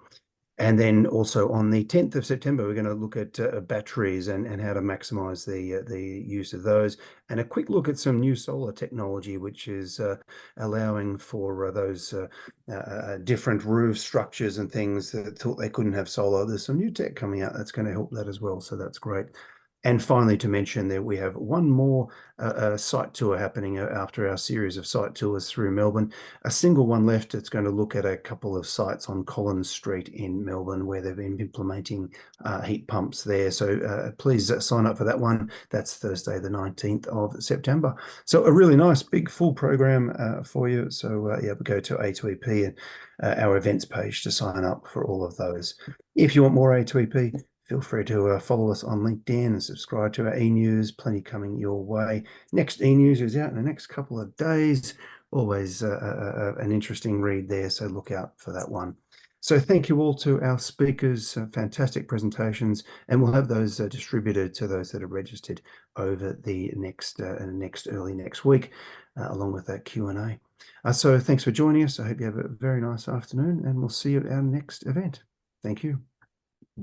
Speaker 1: And then also on the 10th of September, we're going to look at batteries and how to maximise the use of those, and a quick look at some new solar technology, which is allowing for those different roof structures and things that thought they couldn't have solar. There's some new tech coming out that's going to help that as well, so that's great. And finally, to mention that we have one more site tour happening after our series of site tours through Melbourne. A single one left. It's going to look at a couple of sites on Collins Street in Melbourne where they've been implementing heat pumps there. So please sign up for that one. That's Thursday, the 19th of September. So a really nice big full program for you. So yeah, we go to A2EP and our events page to sign up for all of those. If you want more A2EP, feel free to follow us on LinkedIn and subscribe to our e-news. Plenty coming your way. Next e-news is out in the next couple of days. Always an interesting read there, so look out for that one. So thank you all to our speakers, fantastic presentations, and we'll have those distributed to those that are registered over the next early next week, along with that Q&A. So thanks for joining us. I hope you have a very nice afternoon, and we'll see you at our next event. Thank you.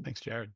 Speaker 2: Thanks, Jared.